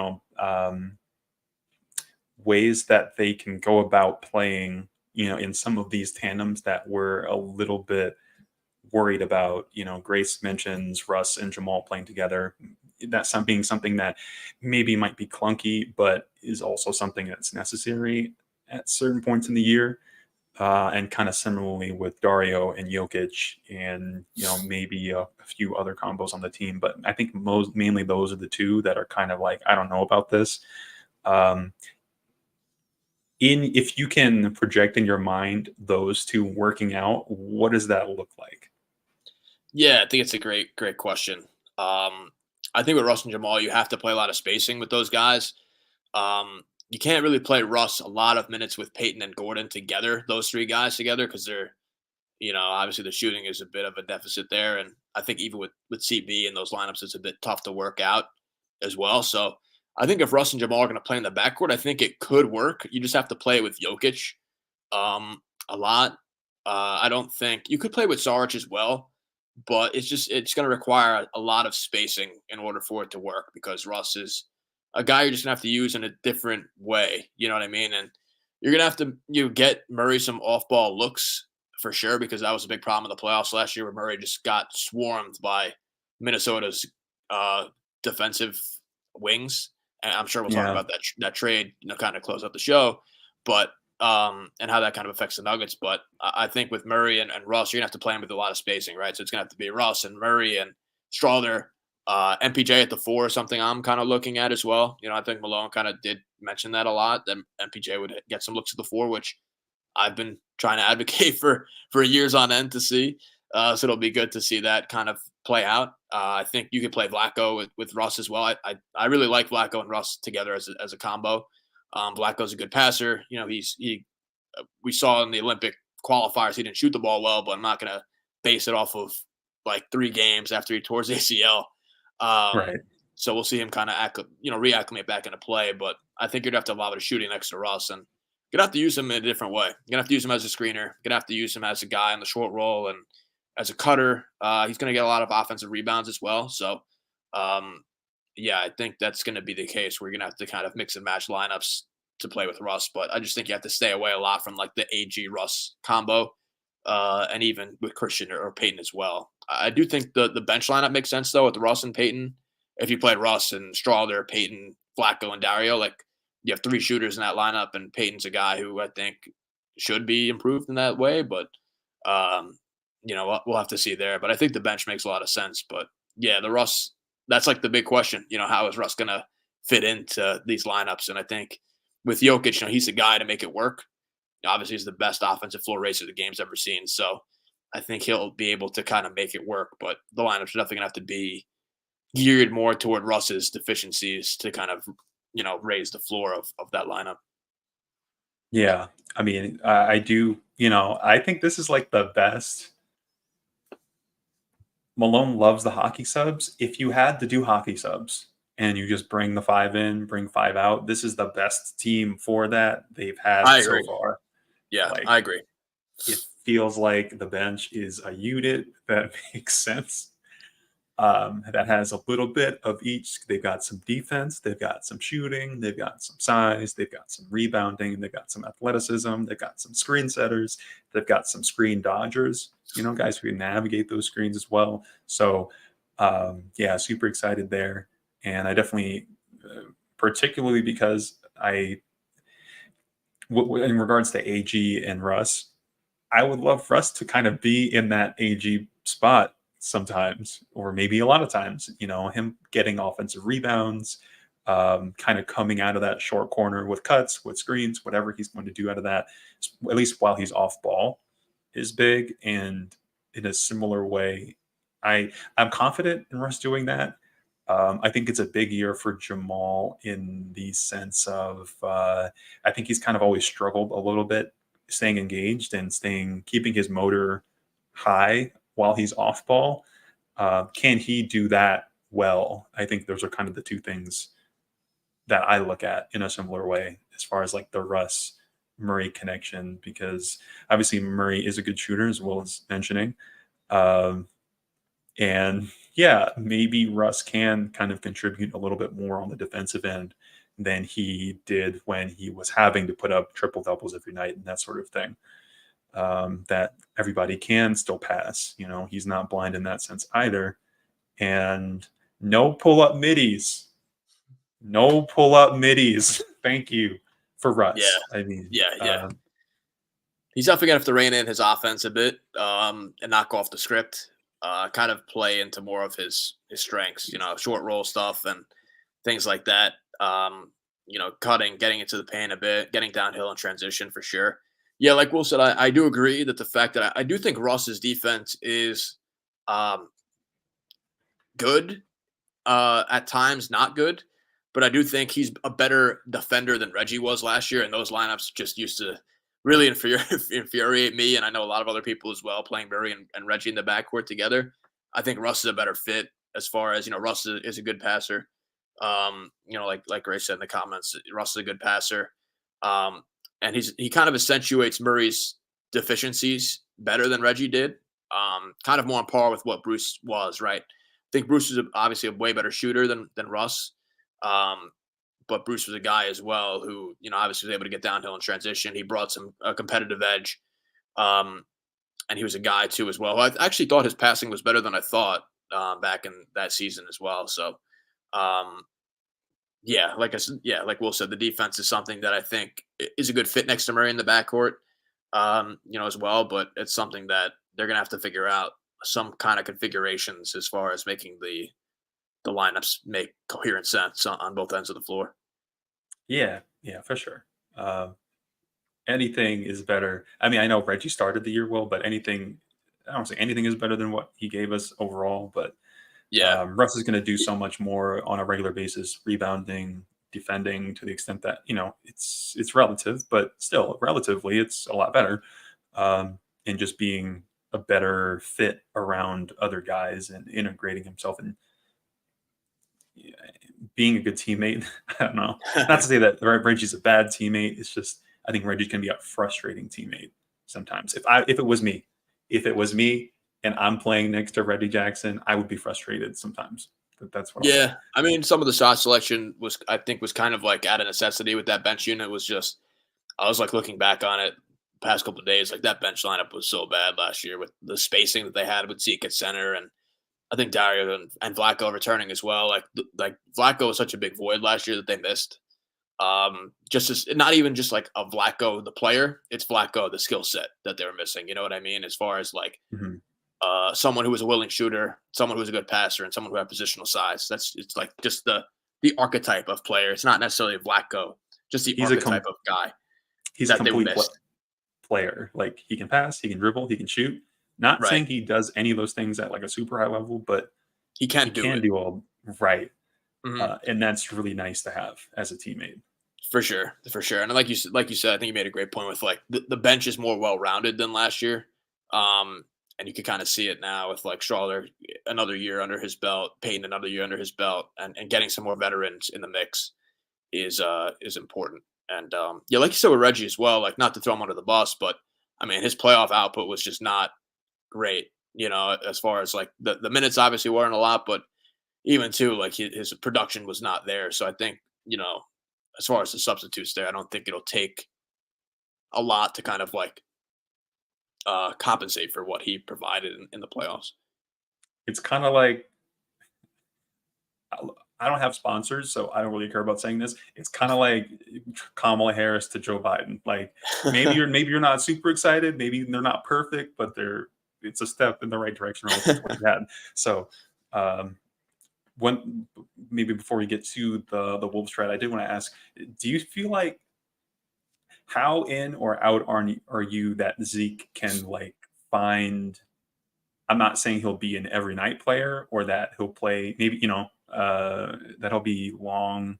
ways that they can go about playing, in some of these tandems that we're a little bit worried about. Grace mentions Russ and Jamal playing together. That's being something that maybe might be clunky, but is also something that's necessary at certain points in the year. And kind of similarly with Dario and Jokic, and maybe a few other combos on the team. But I think mainly those are the two that are kind of like, I don't know about this. Um, if you can project in your mind those two working out, what does that look like? Yeah, I think it's a great question. I think with Russ and Jamal, you have to play a lot of spacing with those guys. You can't really play Russ a lot of minutes with Peyton and Gordon together, those three guys together, because they're, obviously the shooting is a bit of a deficit there. And I think even with CB in those lineups, it's a bit tough to work out as well. So I think if Russ and Jamal are going to play in the backcourt, I think it could work. You just have to play with Jokic a lot. I don't think you could play with Saric as well, but it's going to require a lot of spacing in order for it to work, because Russ is a guy you're just gonna have to use in a different way. You know what I mean? And you're gonna have to get Murray some off-ball looks for sure, because that was a big problem in the playoffs last year, where Murray just got swarmed by Minnesota's defensive wings. And I'm sure we'll talk Yeah. about that trade, kind of close out the show, but and how that kind of affects the Nuggets. But I think with Murray and Russ, you're gonna have to play him with a lot of spacing, right? So it's gonna have to be Russ and Murray and Strawther, MPJ at the 4 is something I'm kind of looking at as well. I think Malone kind of did mention that a lot, that MPJ would get some looks at the 4, which I've been trying to advocate for years on end to see. So it'll be good to see that kind of play out. I think you could play Vlatko with Russ as well. I really like Vlatko and Russ together as a combo. Vlatko's a good passer. We saw in the Olympic qualifiers he didn't shoot the ball well, but I'm not going to base it off of like 3 games after he tore his ACL. Right. So we'll see him kind of reacclimate back into play. But I think you'd have to have a lot of shooting next to Russ, and you're gonna have to use him in a different way. You're gonna have to use him as a screener. You're gonna have to use him as a guy in the short roll and as a cutter. He's gonna get a lot of offensive rebounds as well. So yeah, I think that's gonna be the case. We're gonna have to kind of mix and match lineups to play with Russ. But I just think you have to stay away a lot from like the AG Russ combo. And even with Christian or Peyton as well. I do think the bench lineup makes sense though with Russ and Peyton. If you played Russ and Strawther, Peyton, Flacco, and Dario, like you have 3 shooters in that lineup, and Peyton's a guy who I think should be improved in that way. But we'll have to see there. But I think the bench makes a lot of sense. But yeah, the Russ, that's like the big question. How is Russ gonna fit into these lineups? And I think with Jokic, he's the guy to make it work. Obviously, he's the best offensive floor racer the game's ever seen. So I think he'll be able to kind of make it work. But the lineups are definitely going to have to be geared more toward Russ's deficiencies to kind of, raise the floor of that lineup. Yeah. I mean, I do, I think this is like the best. Malone loves the hockey subs. If you had to do hockey subs and you just bring the 5 in, bring 5 out, this is the best team for that they've had I so agree. far. Yeah, Like, I agree. it feels like the bench is a unit that makes sense. That has a little bit of each. They've got some defense, they've got some shooting, they've got some size, they've got some rebounding, they've got some athleticism, they've got some screen setters, they've got some screen dodgers, guys who can navigate those screens as well. So, yeah, super excited there. And I definitely, particularly because in regards to AG and Russ, I would love Russ to kind of be in that AG spot sometimes, or maybe a lot of times, him getting offensive rebounds, kind of coming out of that short corner with cuts, with screens, whatever he's going to do out of that, at least while he's off ball, is big. And in a similar way, I'm confident in Russ doing that. I think it's a big year for Jamal in the sense of I think he's kind of always struggled a little bit staying engaged and keeping his motor high while he's off ball. Can he do that well? I think those are kind of the two things that I look at in a similar way as far as like the Russ Murray connection, because obviously Murray is a good shooter, as well as mentioning. Um, and yeah, maybe Russ can kind of contribute a little bit more on the defensive end than he did when he was having to put up triple doubles every night and that sort of thing. That everybody can still pass. He's not blind in that sense either. And no pull up middies. No pull up middies. Thank you for Yeah, Russ. I mean, yeah. He's definitely gonna have to rein in his offense a bit, and not go off the script. Kind of play into more of his strengths, short roll stuff and things like that. Cutting, getting into the paint a bit, getting downhill in transition for sure. Yeah, like Will said, I do agree that the fact that I do think Russ's defense is um, good, at times not good, but I do think he's a better defender than Reggie was last year, and those lineups just used to really infuriate me, and I know a lot of other people as well, playing Murray and Reggie in the backcourt together. I think Russ is a better fit as far as Russ is a good passer. Like Grace said in the comments, Russ is a good passer, and he kind of accentuates Murray's deficiencies better than Reggie did. Kind of more on par with what Bruce was, right? I think Bruce is obviously a way better shooter than Russ. But Bruce was a guy as well who, obviously was able to get downhill in transition. He brought some competitive edge. And he was a guy too as well. I actually thought his passing was better than I thought back in that season as well. So, yeah, like I said, yeah, like Will said, the defense is something that I think is a good fit next to Murray in the backcourt, as well. But it's something that they're gonna have to figure out some kind of configurations as far as making the lineups make coherent sense on both ends of the floor. yeah, for sure. Anything is better. I mean, I know Reggie started the year well, but I don't say anything is better than what he gave us overall. But Yeah, Russ is going to do so much more on a regular basis, rebounding, defending, to the extent that it's relative, but still relatively, it's a lot better. And just being a better fit around other guys and integrating himself and being a good teammate. I don't know. Not to say that Reggie's a bad teammate. It's just I think Reggie can be a frustrating teammate sometimes. If it was me and I'm playing next to Reggie Jackson, I would be frustrated sometimes. That's what I'll say. yeah. I mean, some of the shot selection I think, was kind of like out of necessity with that bench unit. Was just, I was like looking back on it past couple of days, like that bench lineup was so bad last year with the spacing that they had with Zeke at center, and I think Dario and Flacco returning as well. Like Flacco was such a big void last year that they missed. Just as not even just like a Flacco the player, it's Flacco the skill set that they were missing. You know what I mean? As far as like Mhm. someone who was a willing shooter, someone who was a good passer, and someone who had positional size. It's like just the archetype of player. It's not necessarily Flacco, just the He's archetype of guy he's a that they complete missed. player. Like he can pass, he can dribble, he can shoot. Not Right. saying he does any of those things at like a super high level, but He he can do can it. do all right. Mhm. And that's really nice to have as a teammate. For sure, for sure. And like you said, I think you made a great point with like the bench is more well rounded than last year. And you can kind of see it now with like Schroeder another year under his belt, Payton another year under his belt, and getting some more veterans in the mix is important. And yeah, like you said with Reggie as well, like not to throw him under the bus, but I mean his playoff output was just not great. As far as like the minutes obviously weren't a lot, but even too like his production was not there. So I think as far as the substitutes there, I don't think it'll take a lot to kind of like compensate for what he provided in the playoffs. It's kind of like I don't have sponsors, so I don't really care about saying this. It's kind of like Kamala Harris to Joe Biden. Like maybe you're not super excited, maybe they're not perfect, but it's a step in the right direction relative to what you had. So um, when maybe before we get to the Wolves trade, I did want to ask: do you feel like how in or out are you that Zeke can like find? I'm not saying he'll be an every night player or that he'll play maybe that he'll be long.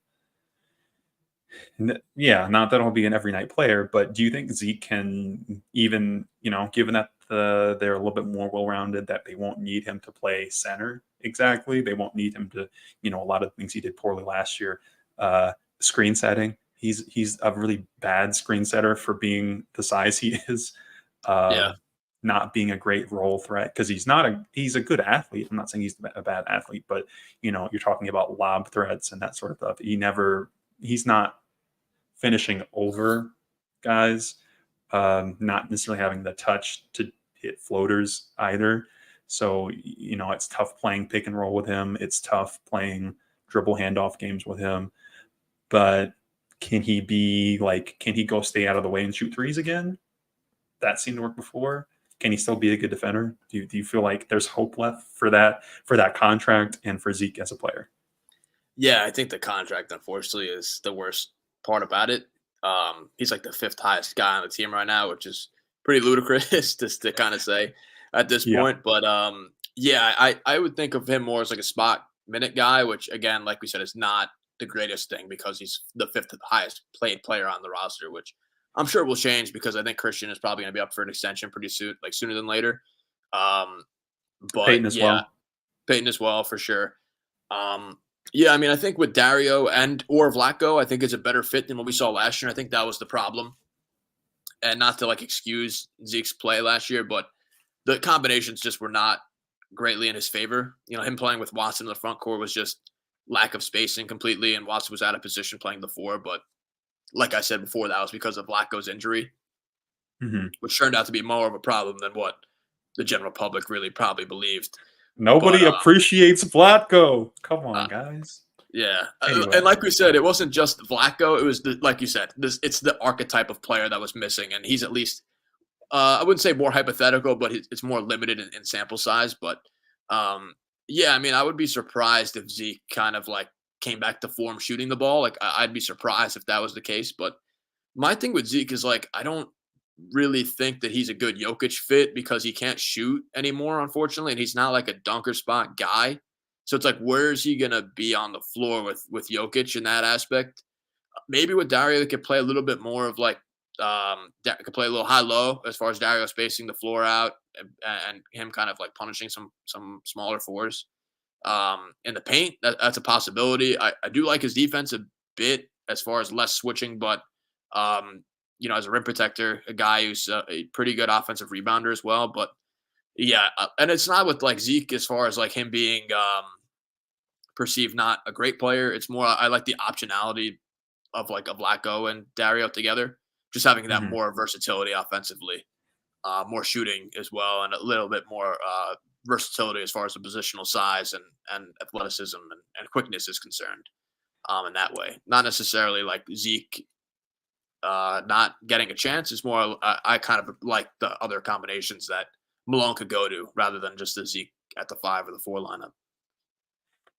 Yeah, not that he'll be an every night player, but do you think Zeke can even given that they're a little bit more well rounded, that they won't need him to play center exactly? They won't need him to a lot of things he did poorly last year. Screen setting, He's a really bad screen setter for being the size he is. Yeah. Not being a great role threat because he's a good athlete. I'm not saying he's a bad athlete, but you're talking about lob threats and that sort of stuff. He's not finishing over guys, not necessarily having the touch to hit floaters either. So, it's tough playing pick and roll with him. It's tough playing dribble handoff games with him. But can he go stay out of the way and shoot threes again? That seemed to work before. Can he still be a good defender? Do you feel like there's hope left for that contract and for Zeke as a player? Yeah, I think the contract, unfortunately, is the worst part about it. He's like the 5th highest guy on the team right now, which is pretty ludicrous just to kind of say at this Yeah. point. But yeah, I would think of him more as like a spot minute guy, which again, like we said, is not the greatest thing because he's the 5th highest paid player on the roster, which I'm sure will change because I think Christian is probably going to be up for an extension pretty soon, like sooner than later. Peyton But as yeah, well. Peyton as well for sure. Yeah, I mean, I think with Dario or Vlatko, I think it's a better fit than what we saw last year. I think that was the problem, and not to like excuse Zeke's play last year, but the combinations just were not greatly in his favor. Him playing with Watson in the front court was just lack of spacing completely, and Watson was out of position playing the 4. But like I said before, that was because of Vlatko's injury, Mm-hmm. which turned out to be more of a problem than what the general public really probably believed. Nobody But appreciates Vlatko. Come on, uh, guys. yeah, Anyway. and like we said, it wasn't just Vlatko. It was like you said, it's the archetype of player that was missing, and he's at least I wouldn't say more hypothetical, but it's more limited in sample size. But yeah, I mean, I would be surprised if Zeke kind of like came back to form shooting the ball. Like I'd be surprised if that was the case. But my thing with Zeke is like I don't really think that he's a good Jokic fit because he can't shoot anymore, unfortunately, and he's not like a dunker spot guy. So it's like, where is he gonna be on the floor with Jokic in that aspect? Maybe with Dario, they could play a little bit more of like could play a little high low as far as Dario spacing the floor out and him kind of like punishing some smaller fours in the paint. That's a possibility. I do like his defense a bit as far as less switching, but as a rim protector, a guy who's a pretty good offensive rebounder as well. But yeah, and it's not with like Zeke as far as like him being perceived not a great player. It's more I like the optionality of like a Vlatko and Dario together, just having that Mhm. more versatility offensively, more shooting as well, and a little bit more versatility as far as the positional size and athleticism and quickness is concerned. In that way, not necessarily like Zeke not getting a chance. It's more I kind of like the other combinations that Malone could go to rather than just the Zeke at the 5 or the 4 lineup.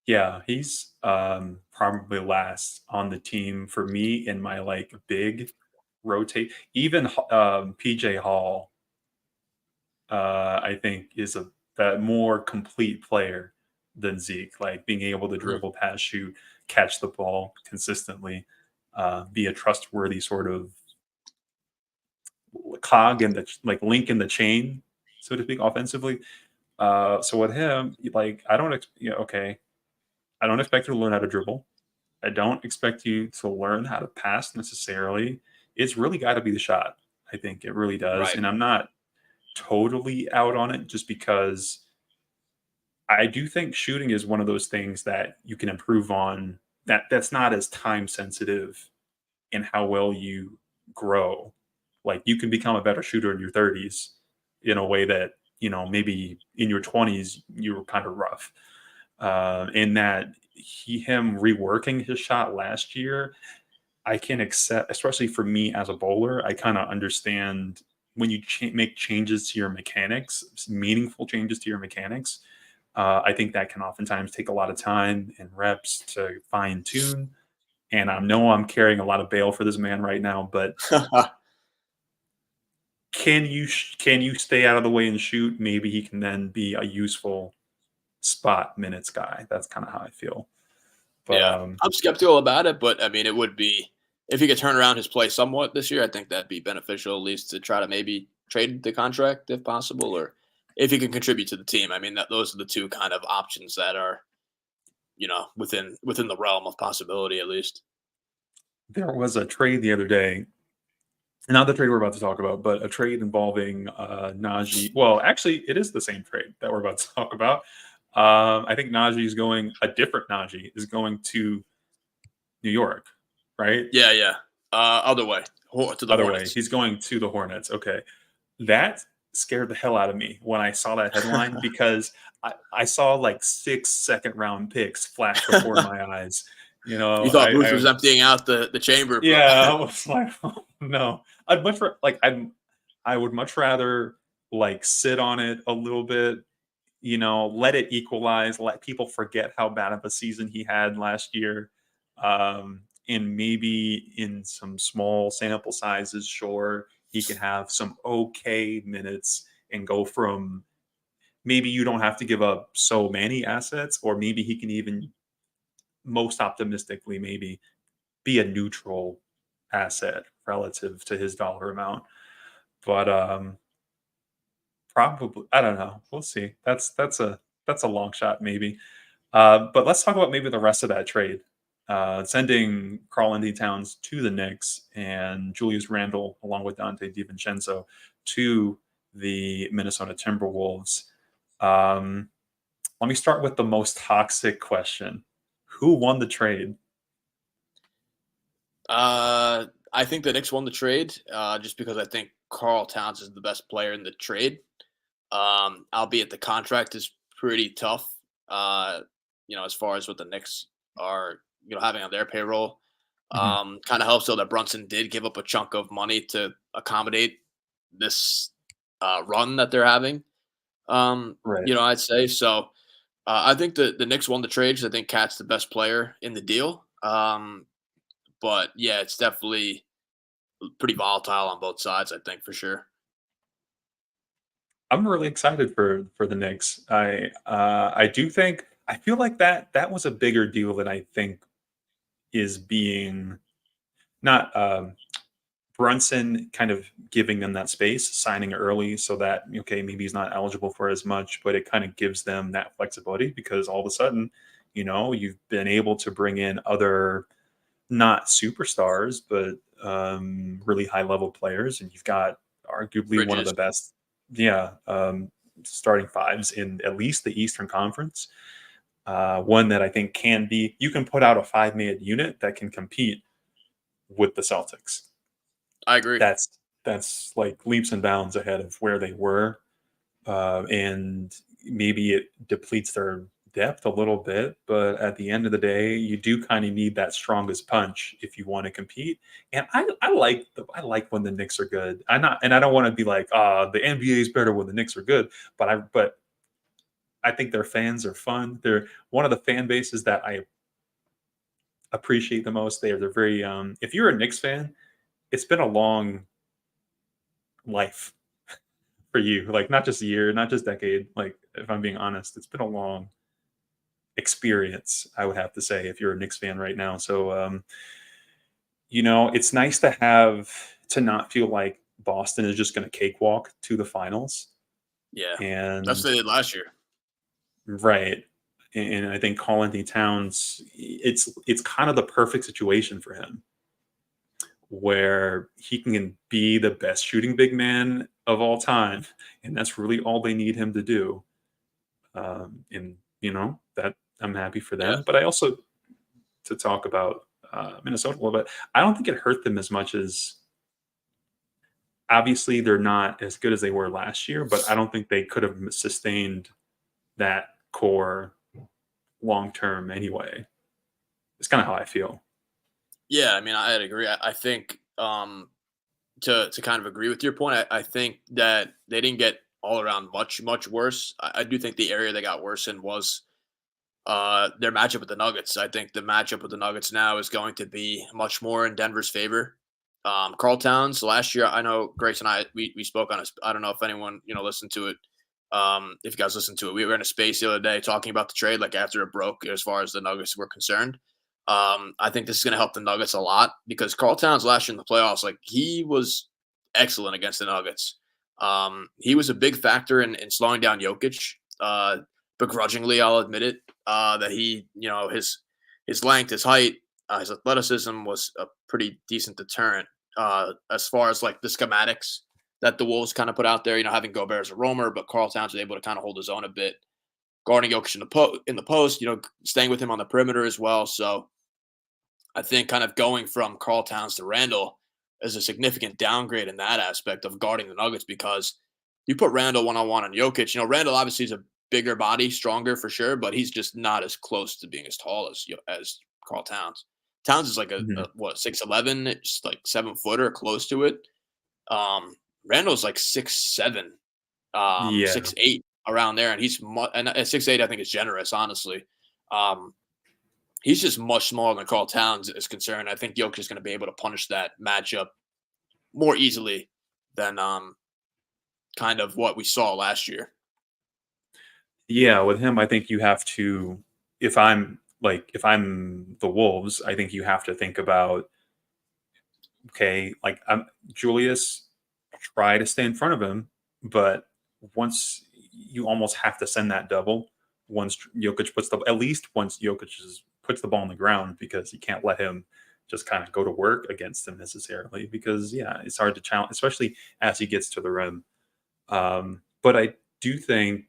Yeah, he's probably last on the team for me in my like big rotate. Even PJ Hall, I think is a more complete player than Zeke. Like being able to Mhm. dribble, pass, shoot, catch the ball consistently, be a trustworthy sort of cog in the like link in the chain, so to speak, offensively. So with him, like I don't, okay, I don't expect you to learn how to dribble. I don't expect you to learn how to pass necessarily. It's really got to be the shot. I think it really does. Right. And I'm not totally out on it just because I do think shooting is one of those things that you can improve on that's not as time sensitive in how well you grow. Like you can become a better shooter in your 30s in a way that, maybe in your 20s you were kind of rough. In that him reworking his shot last year, I can accept, especially for me as a bowler, I kind of understand when you make changes to your mechanics, meaningful changes to your mechanics. I think that can oftentimes take a lot of time and reps to fine tune. And I know I'm carrying a lot of bail for this man right now, but can you stay out of the way and shoot? Maybe he can then be a useful spot minutes guy. That's kind of how I feel. But Yeah, I'm skeptical about it, but I mean, it would be if he could turn around his play somewhat this year. I think that'd be beneficial, at least to try to maybe trade the contract if possible, or if he can contribute to the team. I mean, those are the two kind of options that are within the realm of possibility, at least. There was a trade the other day, not the trade we're about to talk about, but a trade involving Najee. Well, actually, it is the same trade that we're about to talk about. I think a different Najee is going to New York, right? Yeah, yeah. Other way to the Other way, Hornets. he's going to the Hornets. Okay, that scared the hell out of me when I saw that headline because I saw like 6 second-round picks flash before my eyes. You know, You thought Booth was emptying out the chamber, but yeah, I was like, oh, no, I would much rather like sit on it a little bit, let it equalize, let people forget how bad of a season he had last year. And maybe in some small sample sizes, sure, he can have some okay minutes and go from maybe you don't have to give up so many assets, or maybe he can even most optimistically maybe be a neutral asset relative to his dollar amount. But probably I don't know. We'll see. That's a long shot maybe. But let's talk about maybe the rest of that trade. Sending Carl Anthony Towns to the Knicks and Julius Randle along with Dante DiVincenzo to the Minnesota Timberwolves. Let me start with the most toxic question. Who won the trade? I think the Knicks won the trade just because I think Carl Towns is the best player in the trade. Albeit the contract is pretty tough. As far as what the Knicks are, having on their payroll. Mhm. Kind of helps though that Brunson did give up a chunk of money to accommodate this run that they're having. Right. I'd say so. I think the Knicks won the trade 'cause I think Cat's the best player in the deal. But yeah, it's definitely pretty volatile on both sides. I think for sure. I'm really excited for the Knicks. I do think I feel like that was a bigger deal than I think is being not Brunson kind of giving them that space, signing early so that okay, maybe he's not eligible for as much, but it kind of gives them that flexibility because all of a sudden, you've been able to bring in other not superstars, but really high level players, and you've got arguably one of Bridges. the best, yeah, starting fives in at least the Eastern Conference. One that I think you can put out a 5-man unit that can compete with the Celtics. I agree. That's like leaps and bounds ahead of where they were, and maybe it depletes their depth a little bit. But at the end of the day, you do kind of need that strongest punch if you want to compete. And I like when the Knicks are good. I don't want to be like, the NBA is better when the Knicks are good. But I think their fans are fun. They're one of the fan bases that I appreciate the most. They're very if you're a Knicks fan, it's been a long life for you. Like not just a year, not just decade. Like if I'm being honest, it's been a long experience, I would have to say, if you're a Knicks fan right now. So it's nice to not feel like Boston is just gonna cakewalk to the finals. Yeah, that's And what they did last year. right. And I think Karl Anthony Towns, it's kind of the perfect situation for him where he can be the best shooting big man of all time, and that's really all they need him to do. And that I'm happy for Yeah. them. But I also to talk about Minnesota a little bit. I don't think it hurt them as much as obviously they're not as good as they were last year, but I don't think they could have sustained that core long term anyway. It's kind of how I feel. Yeah, I mean, I'd agree. I think to kind of agree with your point, I think that they didn't get all around much worse. I do think the area they got worse in was their matchup with the Nuggets. I think the matchup with the Nuggets now is going to be much more in Denver's favor. Carl Towns last year, I know Grace and we spoke on it. I don't know if anyone listened to it. If you guys listened to it, we were in a space the other day talking about the trade, like after it broke, as far as the Nuggets were concerned. I think this is going to help the Nuggets a lot because Carl Towns last year in the playoffs, like he was excellent against the Nuggets. He was a big factor in slowing down Jokic. Begrudgingly, I'll admit it. That he, his length, his height, his athleticism was a pretty decent deterrent as far as like the schematics that the Wolves kind of put out there. Having Gobert as a roamer, but Karl Towns was able to kind of hold his own a bit, guarding Jokic in the post. Staying with him on the perimeter as well. So I think kind of going from Karl Towns to Randall is a significant downgrade in that aspect of guarding the Nuggets because you put Randall one-on-one on Jokic. Randall obviously is a bigger body, stronger for sure, but he's just not as close to being as tall as Karl Towns. Towns is like a Mhm. what 6'11", just like 7-footer, close to it. Randall's like 6'7", Yeah. 6'8", around there, and and at 6'8", I think is generous, honestly. Um, he's just much smaller than Karl Towns is concerned. I think Jokic is going to be able to punish that matchup more easily than kind of what we saw last year. Yeah, with him, I think you have to if I'm the Wolves, I think you have to think about, okay, like Julius, try to stay in front of him, but once you almost have to send that double once Jokic at least once puts the ball on the ground, because you can't let him just kind of go to work against him necessarily, because yeah, it's hard to challenge, especially as he gets to the rim. But I do think,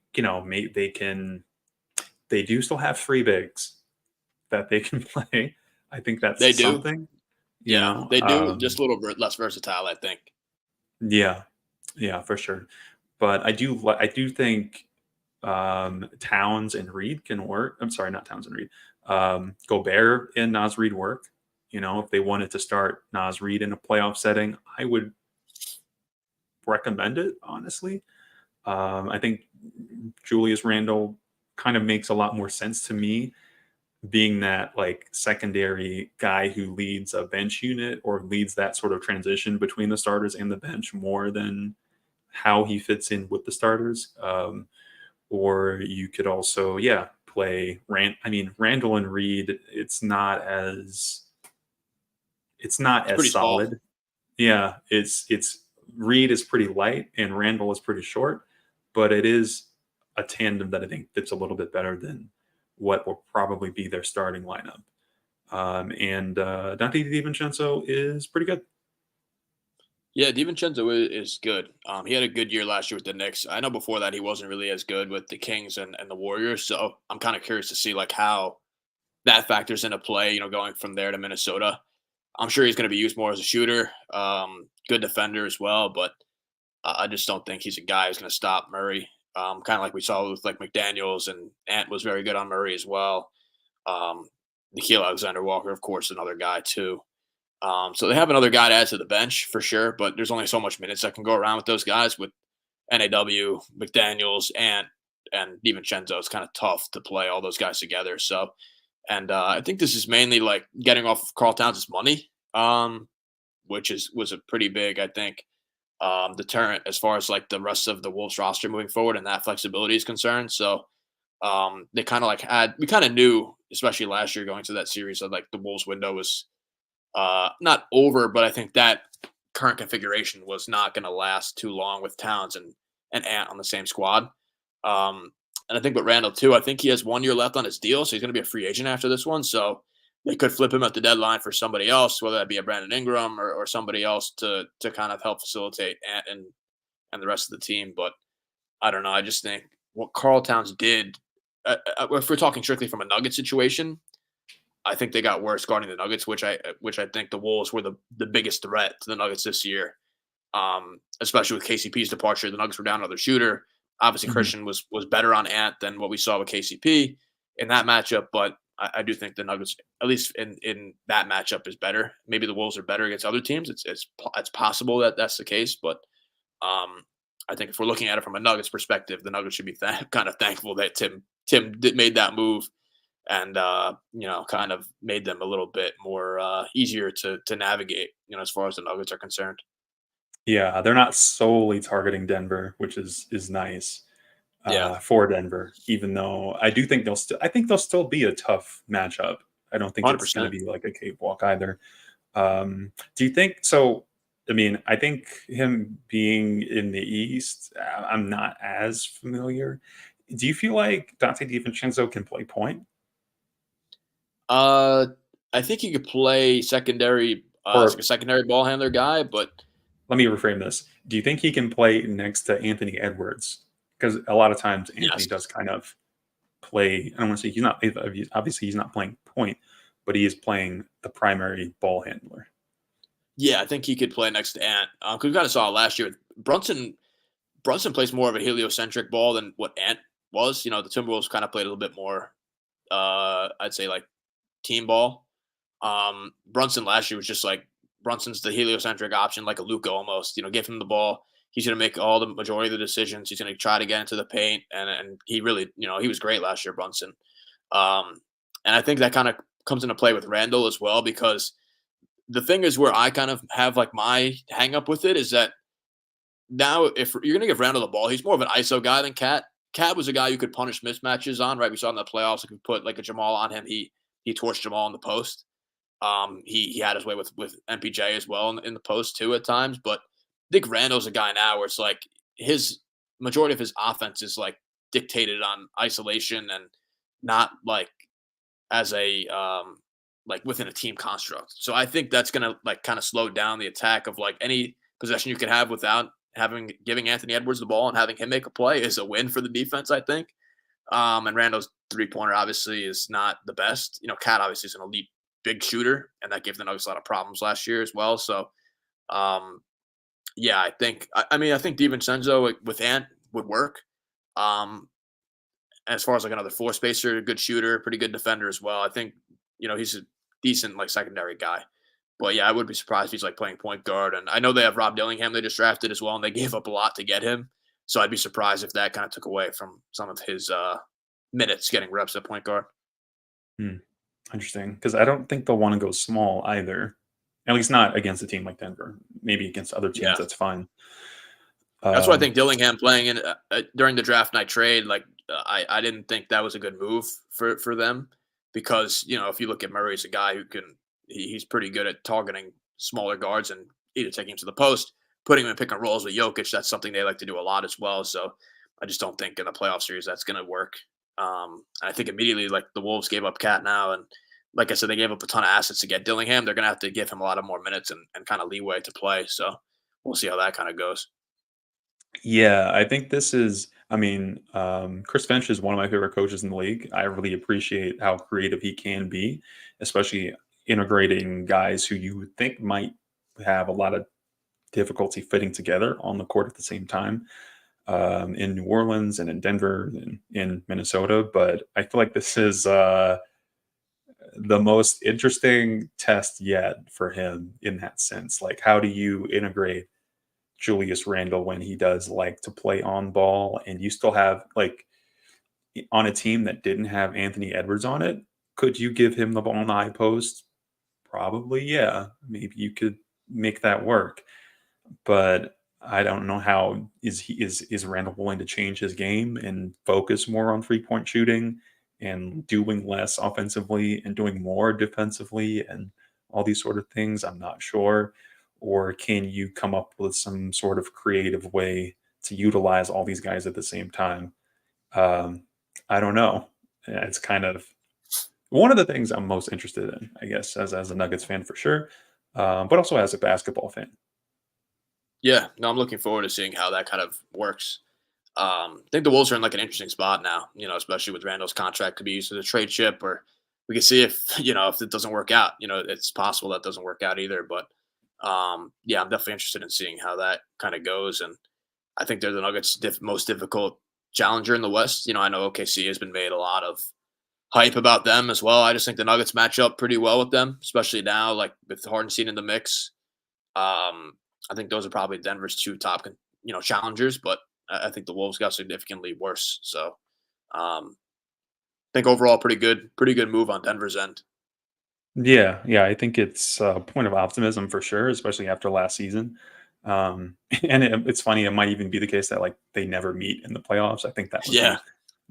they do still have free bigs that they can play. I think They that's do, something, you yeah, know. they do. Just a little bit less versatile, I think. Yeah, yeah, for sure. But I do think Towns and Reed can work. I'm sorry, not Towns and Reed. Gobert and Nas Reed work. If they wanted to start Nas Reed in a playoff setting, I would recommend it, honestly. I think Julius Randle kind of makes a lot more sense to me, being that like secondary guy who leads a bench unit or leads that sort of transition between the starters and the bench, more than how he fits in with the starters. Or you could also, yeah, play Randall and Reed. It's not It's as pretty tall. solid. Yeah, it's Reed is pretty light and Randall is pretty short, but it is a tandem that I think fits a little bit better than what will probably be their starting lineup. And Dante DiVincenzo is pretty good. Yeah, DiVincenzo is good. He had a good year last year with the Knicks. I know before that he wasn't really as good with the Kings and the Warriors. So I'm kind of curious to see like how that factors into play. Going from there to Minnesota. I'm sure he's going to be used more as a shooter, good defender as well. But I just don't think he's a guy who's going to stop Murray. Kind of like we saw with like McDaniels, and Ant was very good on Murray as well. Um, Nikhil Alexander Walker, of course, another guy too. So they have another guy to add to the bench for sure, but there's only so much minutes that can go around with those guys. With NAW, McDaniels, and DiVincenzo, it's kind of tough to play all those guys together. So, and I think this is mainly like getting off of Karl Towns' money, which was a pretty big, I think, deterrent as far as like the rest of the Wolves roster moving forward and that flexibility is concerned. So they kind of like we kind of knew, especially last year going to that series, that like the Wolves window was not over, but I think that current configuration was not going to last too long with Towns and Ant on the same squad. Um, and I think with Randall too, I think he has 1 year left on his deal, so he's going to be a free agent after this one. So they could flip him at the deadline for somebody else, whether that be a Brandon Ingram or somebody else to kind of help facilitate Ant and the rest of the team. But I don't know. I just think what Karl Towns did, if we're talking strictly from a Nugget situation, I think they got worse guarding the Nuggets, which I think the Wolves were the biggest threat to the Nuggets this year. Especially with KCP's departure, the Nuggets were down another shooter. Obviously, Mhm. Christian was better on Ant than what we saw with KCP in that matchup, but I do think the Nuggets, at least in that matchup, is better. Maybe the Wolves are better against other teams. It's possible that that's the case, but I think if we're looking at it from a Nuggets perspective, the Nuggets should be kind of thankful that Tim made that move and kind of made them a little bit more easier to navigate, as far as the Nuggets are concerned. Yeah, they're not solely targeting Denver, which is nice Yeah, for Denver. Even though I think they'll still be a tough matchup. I don't think it's going to 100%. be like a cakewalk either. Do you think so? I mean, I think him being in the East, I'm not as familiar. Do you feel like Dante DiVincenzo can play point? Uh, I think he could play secondary, as like Or a secondary ball handler guy, but let me reframe this. Do you think he can play next to Anthony Edwards? Because a lot of times Anthony yes. does kind of play. I don't want to say he's not. Obviously, he's not playing point, but he is playing the primary ball handler. Yeah, I think he could play next to Ant. 'Cause we kind of saw it last year. Brunson plays more of a heliocentric ball than what Ant was. You know, the Timberwolves kind of played a little bit more, I'd say like team ball. Brunson last year was just like Brunson's the heliocentric option, like a Luka almost. You know, give him the ball. He's going to make all the majority of the decisions. He's going to try to get into the paint, and he really, he was great last year, Brunson. And I think that kind of comes into play with Randall as well, because the thing is where I kind of have like my hang up with it is that now if you're going to give Randall the ball, he's more of an ISO guy than Cat. Cat was a guy you could punish mismatches on, right? We saw in the playoffs, if you put like a Jamal on him, he torched Jamal in the post. He had his way with MPJ as well in the post too at times. But I think Randall's a guy now where it's like his majority of his offense is like dictated on isolation and not like as a like within a team construct. So I think that's gonna like kind of slow down the attack of like any possession you can have without giving Anthony Edwards the ball and having him make a play is a win for the defense, I think. And Randall's 3-pointer obviously is not the best. You know, Cat obviously is an elite big shooter, and that gave the Nuggets a lot of problems last year as well. So, yeah, I think I think DiVincenzo with Ant would work. As far as like another floor spacer, a good shooter, pretty good defender as well. I think he's a decent like secondary guy. But yeah, I would be surprised if he's like playing point guard. And I know they have Rob Dillingham they just drafted as well, and they gave up a lot to get him. So I'd be surprised if that kind of took away from some of his minutes getting reps at point guard. Hmm. Interesting, because I don't think they'll want to go small either. At least not against a team like Denver. Maybe against other teams, Yeah, that's fine. that's why I Um, think Dillingham playing in during the draft night trade, like I didn't think that was a good move for them, because if you look at Murray, he's a guy who he's pretty good at targeting smaller guards and either taking him to the post, putting him in pick and rolls with Jokic. That's something they like to do a lot as well. So I just don't think in the playoff series that's going to work. I think immediately, like the Wolves gave up Cat now, and like I said, they gave up a ton of assets to get Dillingham. They're going to have to give him a lot of more minutes and kind of leeway to play. So we'll see how that kind of goes. yeah, I think this is. I mean, Chris Finch is one of my favorite coaches in the league. I really appreciate how creative he can be, especially integrating guys who you would think might have a lot of difficulty fitting together on the court at the same time, in New Orleans and in Denver and in Minnesota. But I feel like this is the most interesting test yet for him in that sense. Like, how do you integrate Julius Randle when he does like to play on ball, and you still have like on a team that didn't have Anthony Edwards on it? Could you give him the ball in the high post? Probably, yeah. Maybe you could make that work, but I don't know how is Randall willing to change his game and focus more on 3-point shooting and doing less offensively and doing more defensively and all these sort of things. I'm not sure. Or can you come up with some sort of creative way to utilize all these guys at the same time? Um, I don't know. It's kind of one of the things I'm most interested in, I guess, as a Nuggets fan for sure, but also as a basketball fan. Yeah, no, I'm looking forward to seeing how that kind of works. I think the Wolves are in like an interesting spot now, especially with Randall's contract to be used as a trade chip, or we can see if, if it doesn't work out, it's possible that doesn't work out either. But yeah, I'm definitely interested in seeing how that kind of goes. And I think they're the Nuggets' most difficult challenger in the West. I know OKC has been made a lot of hype about them as well. I just think the Nuggets match up pretty well with them, especially now, like with Hardenstein in the mix. I think those are probably Denver's two top, challengers, but I think the Wolves got significantly worse. So, I think overall pretty good move on Denver's end. Yeah, yeah, I think it's a point of optimism for sure, especially after last season. And it's funny, it might even be the case that like they never meet in the playoffs. I think that would Yeah, be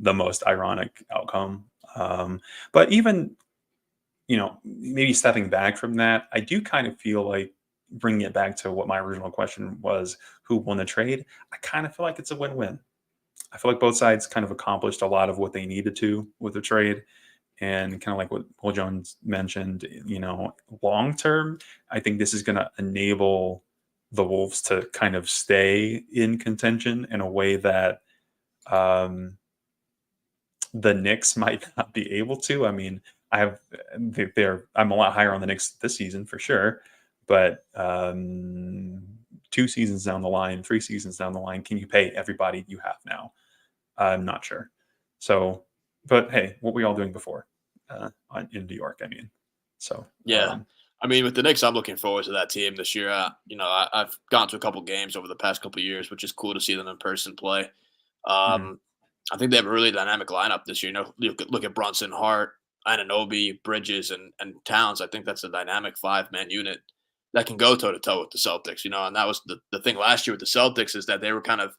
the most ironic outcome. But even maybe stepping back from that, I do kind of feel like bringing it back to what my original question was, who won the trade? I kind of feel like it's a win-win. I feel like both sides kind of accomplished a lot of what they needed to with the trade. And kind of like what Paul Jones mentioned, long term, I think this is going to enable the Wolves to kind of stay in contention in a way that um, the Knicks might not be able to. I mean, I'm a lot higher on the Knicks this season for sure, but 2 seasons down the line, 3 seasons down the line, can you pay everybody you have now? I'm not sure. So, but hey, what were y'all doing before in New York? I mean, so Yeah. I mean, with the Knicks, I'm looking forward to that team this year. I've gone to a couple games over the past couple years, which is cool to see them in person play. mhm, Um, I think they have a really dynamic lineup this year. Look at Brunson, Hart, Anunoby, Bridges, and Towns. I think that's a dynamic 5-man unit that can go toe to toe with the Celtics. And that was the thing last year with the Celtics, is that they were kind of,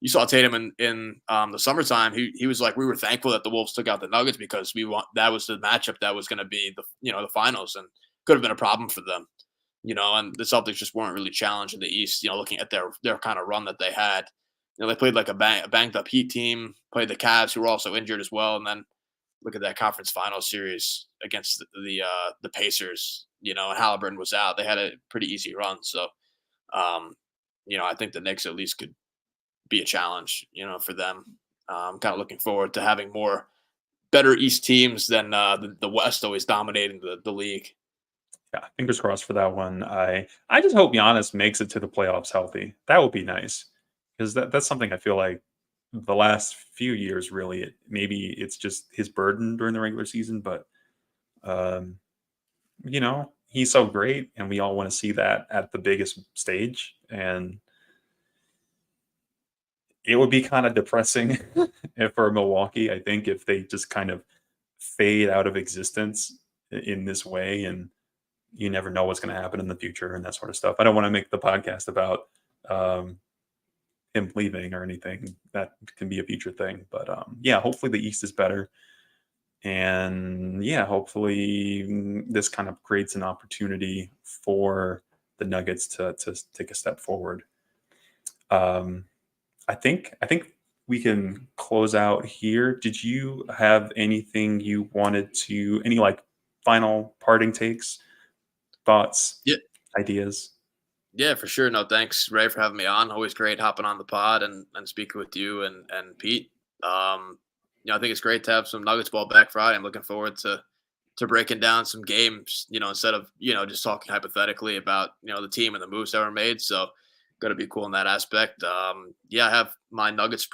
you saw Tatum in the summertime. He was like, we were thankful that the Wolves took out the Nuggets because that was the matchup that was going to be the finals, and could have been a problem for them. And the Celtics just weren't really challenged in the East. Looking at their kind of run that they had. They played like a banged up Heat team, played the Cavs, who were also injured as well, and then look at that conference final series against the Pacers. And Halliburton was out. They had a pretty easy run. So, I think the Knicks at least could be a challenge, for them. Kind of looking forward to having more better East teams than the West always dominating the league. yeah, fingers crossed for that one. I just hope Giannis makes it to the playoffs healthy. That would be nice because that's something I feel like the last few years really. Maybe it's just his burden during the regular season, but um, he's so great, and we all want to see that at the biggest stage. And it would be kind of depressing if for Milwaukee, I think, if they just kind of fade out of existence in this way, and you never know what's going to happen in the future and that sort of stuff. I don't want to make the podcast about um, him leaving or anything. That can be a future thing, but yeah, hopefully the East is better, and yeah, hopefully this kind of creates an opportunity for the Nuggets to take a step forward. Um, I think we can close out here. Did you have anything you wanted to any like final parting takes, thoughts, Yeah, ideas? yeah, for sure. No, thanks, Ray, for having me on. Always great hopping on the pod and speaking with you and Pete. I think it's great to have some Nuggets ball back Friday. I'm looking forward to breaking down some games, instead of, just talking hypothetically about, the team and the moves that were made. So going to be cool in that aspect. Yeah, I have my Nuggets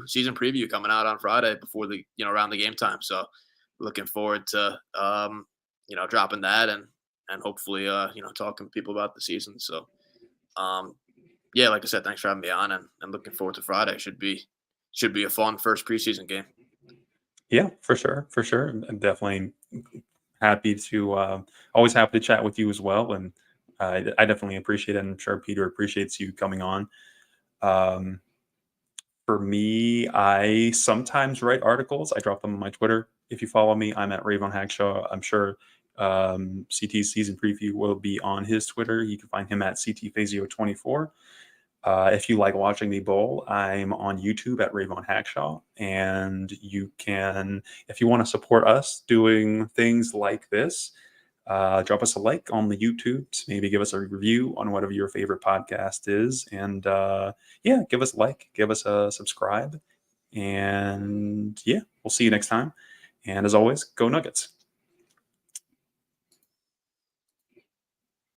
season preview coming out on Friday before around the game time. So looking forward to, dropping that and hopefully, talking to people about the season. So, um, yeah, like I said, thanks for having me on, and looking forward to Friday. Should be a fun first preseason game. Yeah, for sure, for sure. I'm definitely happy to always happy to chat with you as well, and I definitely appreciate it. And I'm sure Peter appreciates you coming on. Um, For me, I sometimes write articles. I drop them on my Twitter. If you follow me, I'm at Ravon Hackshaw. I'm sure CT's season preview will be on his Twitter. You can find him at CTFazio24. If you like watching me bowl, I'm on YouTube at Ravon Hackshaw. And you can, if you want to support us doing things like this, drop us a like on the YouTubes, maybe give us a review on whatever your favorite podcast is. And yeah, give us a like, give us a subscribe. And yeah, we'll see you next time. And as always, go Nuggets.